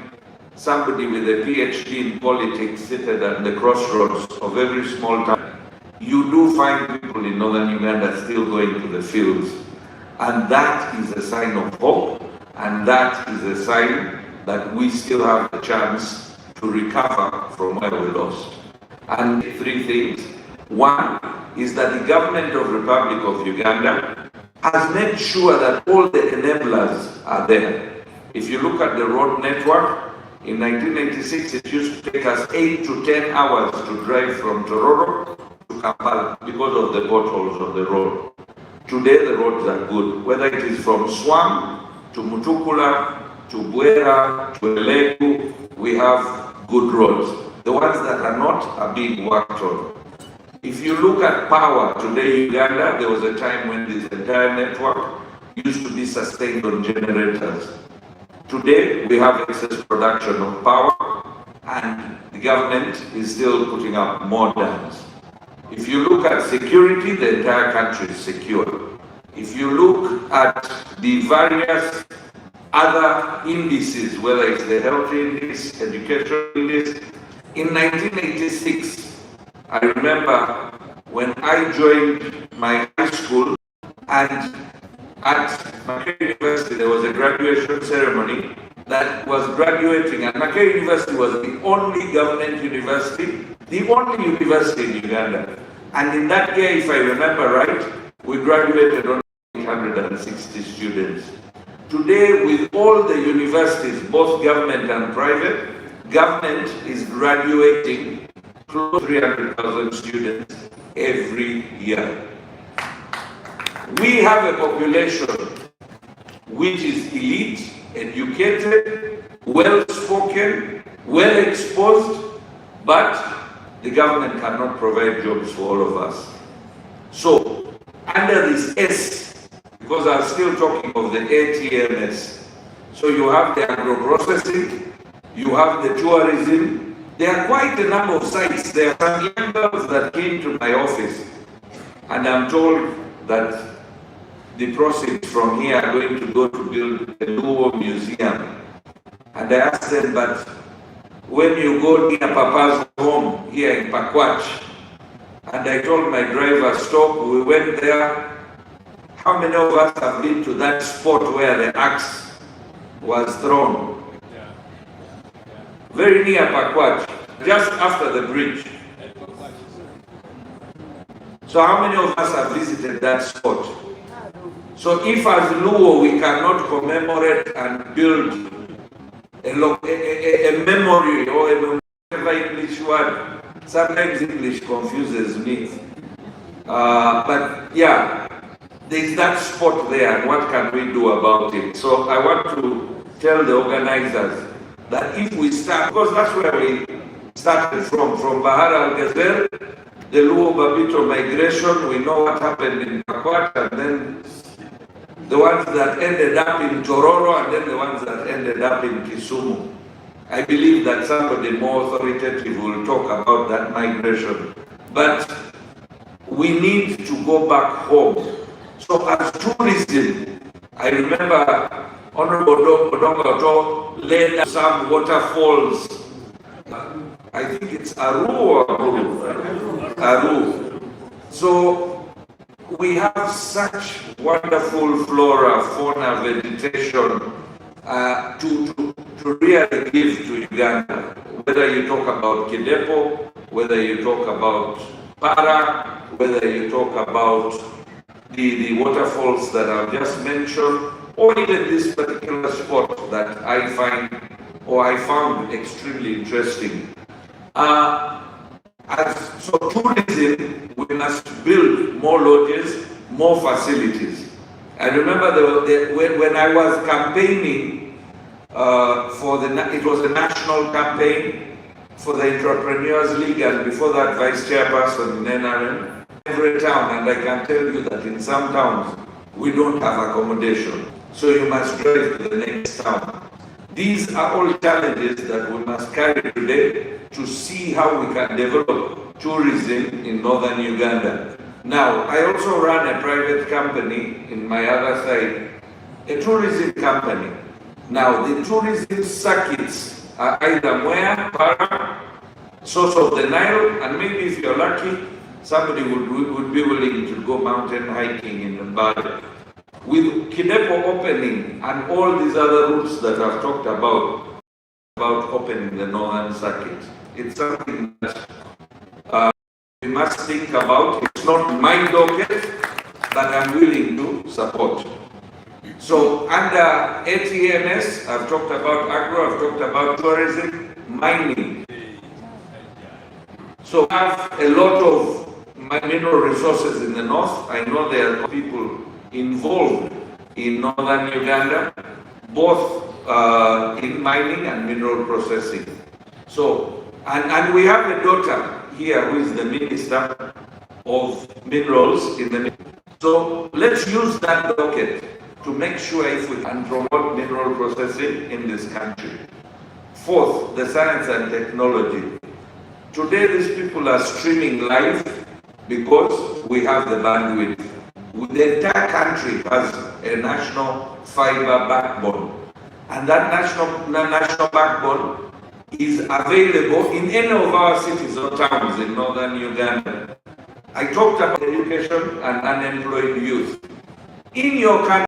somebody with a PhD in politics seated at the crossroads of every small town, you do find people in northern Uganda still going to the fields. And that is a sign of hope, and that is a sign that we still have a chance to recover from where we lost. And 3 things. 1 is that the government of Republic of Uganda has made sure that all the enablers are there. If you look at the road network, in 1986 it used to take us 8 to 10 hours to drive from Tororo to Kampala because of the potholes of the road. Today the roads are good, whether it is from Swam to Mutukula to Bwera to Elegu, we have good roads. The ones that are not are being worked on. If you look at power, today Uganda, there was a time when this entire network used to be sustained on generators. Today, we have excess production of power, and the government is still putting up more dams. If you look at security, the entire country is secure. If you look at the various other indices, whether it's the health index, education index, in 1986, I remember when I joined my high school, and at Makerere University, there was a graduation ceremony that was graduating, and Makerere University was the only government university, the only university in Uganda. And in that year, if I remember right, we graduated only 860 students. Today, with all the universities, both government and private, government is graduating close to 300,000 students every year. We have a population which is elite, educated, well-spoken, well-exposed, but the government cannot provide jobs for all of us. So, under this S, because I'm still talking of the ATMS, so you have the agro-processing, you have the tourism. There are quite a number of sites. There are some young girls that came to my office, and I'm told that the proceeds from here are going to go to build a LUO museum. And I asked them, but when you go near Papa's home here in Pakwach, and I told my driver, stop, we went there. How many of us have been to that spot where the axe was thrown? Very near Pakwach, just after the bridge. So how many of us have visited that spot? So if as LUO we cannot commemorate and build a memory or a English word, sometimes English confuses me. But yeah, there's that spot there, and what can we do about it? So I want to tell the organizers that if we start, because that's where we started from Bahar al-Ghazal, the Luo Babito migration, we know what happened in Pakwach, and then the ones that ended up in Tororo, and then the ones that ended up in Kisumu. I believe that somebody more authoritative will talk about that migration. But we need to go back home. So as tourism, I remember Honorable Odongo led some waterfalls. I think it's Aru or Aru. So we have such wonderful flora, fauna, vegetation to really give to Uganda. Whether you talk about Kidepo, whether you talk about Para, whether you talk about the waterfalls that I've just mentioned, or even this particular spot that I found extremely interesting. So tourism, we must build more lodges, more facilities. I remember when I was campaigning it was a national campaign for the Entrepreneurs League, and before that, Vice Chairperson in NRM, every town, and I can tell you that in some towns, we don't have accommodation. So you must drive to the next town. These are all challenges that we must carry today to see how we can develop tourism in northern Uganda. Now, I also run a private company in my other side, a tourism company. Now, the tourism circuits are either Mwea, Para, source of the Nile, and maybe if you're lucky, somebody would be willing to go mountain hiking in Mbale. With Kidepo opening and all these other routes that I've talked about opening the northern circuit, it's something that we must think about. It's not my docket, but I'm willing to support. So under ATMS, I've talked about agro, I've talked about tourism, mining. So I have a lot of mineral resources in the north. I know there are people involved in northern Uganda, both in mining and mineral processing. So, and we have a daughter here who is the Minister of Minerals in the. So let's use that docket to make sure if we can promote mineral processing in this country. Fourth, the science and technology. Today these people are streaming live because we have the bandwidth. The entire country has a national fiber backbone, and that national backbone is available in any of our cities or towns in northern Uganda. I talked about education and unemployed youth. In your country,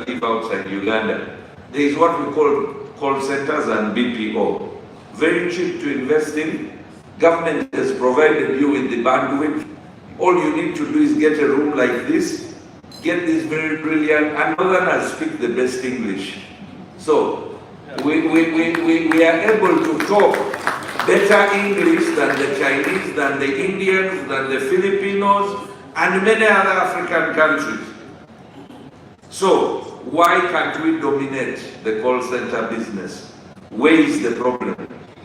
live outside Uganda. There is what we call call centers and BPO. Very cheap to invest in. Government has provided you with the bandwidth. All you need to do is get a room like this, get this very brilliant, and Northerners speak the best English. So we are able to talk better English than the Chinese, than the Indians, than the Filipinos, and many other African countries. So why can't we dominate the call center business? Where is the problem?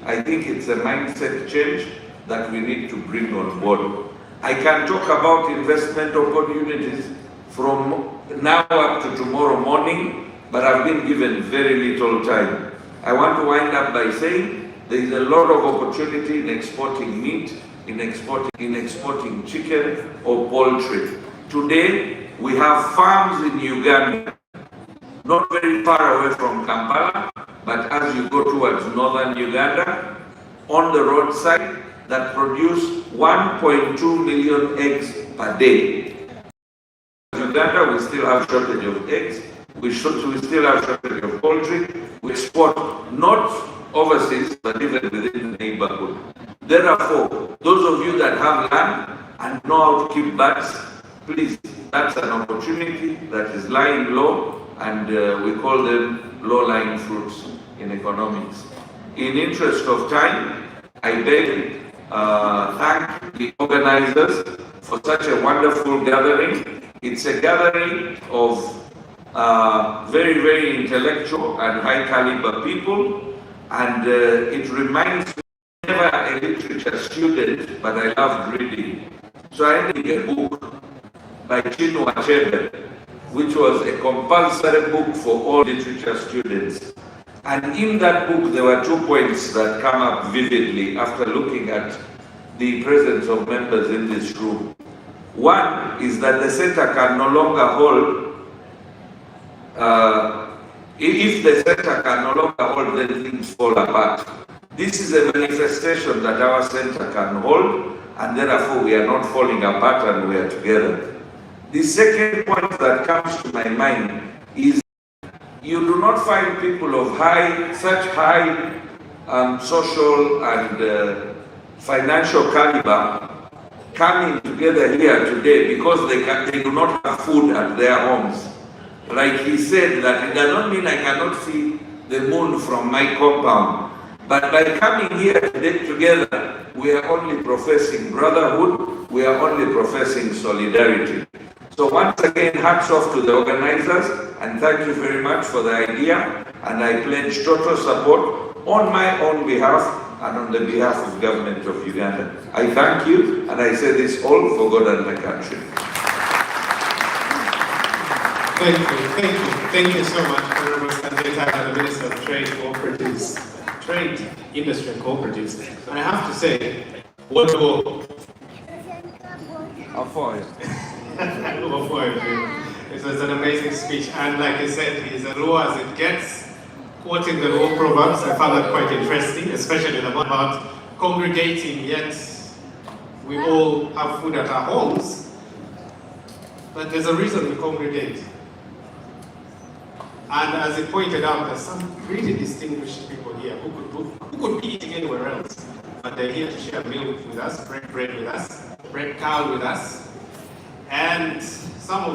I think it's a mindset change that we need to bring on board. I can talk about investment opportunities from now up to tomorrow morning, but I've been given very little time. I want to wind up by saying there is a lot of opportunity in exporting meat, in exporting chicken or poultry. Today, we have farms in Uganda, not very far away from Kampala, but as you go towards northern Uganda, on the roadside, that produce 1.2 million eggs per day. In Uganda, we still have shortage of eggs. We still have shortage of poultry. We export not overseas, but even within the neighborhood. Therefore, those of you that have land and know how to keep birds, please, that's an opportunity that is lying low, and we call them low-lying fruits in economics. In interest of time, I beg, thank the organizers for such a wonderful gathering. It's a gathering of very, very intellectual and high caliber people, and it reminds me, never a literature student, but I loved reading. So I read a book by Chinua Achebe, which was a compulsory book for all literature students. And in that book, there were 2 points that come up vividly after looking at the presence of members in this room. One is that the center can no longer hold, if the center can no longer hold, then things fall apart. This is a manifestation that our center can hold, and therefore we are not falling apart and we are together. The second point that comes to my mind is you do not find people of such high social and financial caliber coming together here today because they do not have food at their homes. Like he said, that it does not mean I cannot see the moon from my compound. But by coming here today together, we are only professing brotherhood, we are only professing solidarity. So once again, hats off to the organizers, and thank you very much for the idea, and I pledge total support on my own behalf and on the behalf of the government of Uganda. I thank you, and I say this all for God and my country. Thank you so much, Honorable Sanjay, the Minister of Trade, Industry and Cooperatives. And I have to say, it was an amazing speech, and like I said, he's as low as it gets. Quoting the Luo proverbs, I found that quite interesting, especially the one about congregating, yet we all have food at our homes. But there's a reason we congregate. And as he pointed out, there's some really distinguished people here who could be eating anywhere else, but they're here to share milk with us, break bread with us, break cow with us, and some of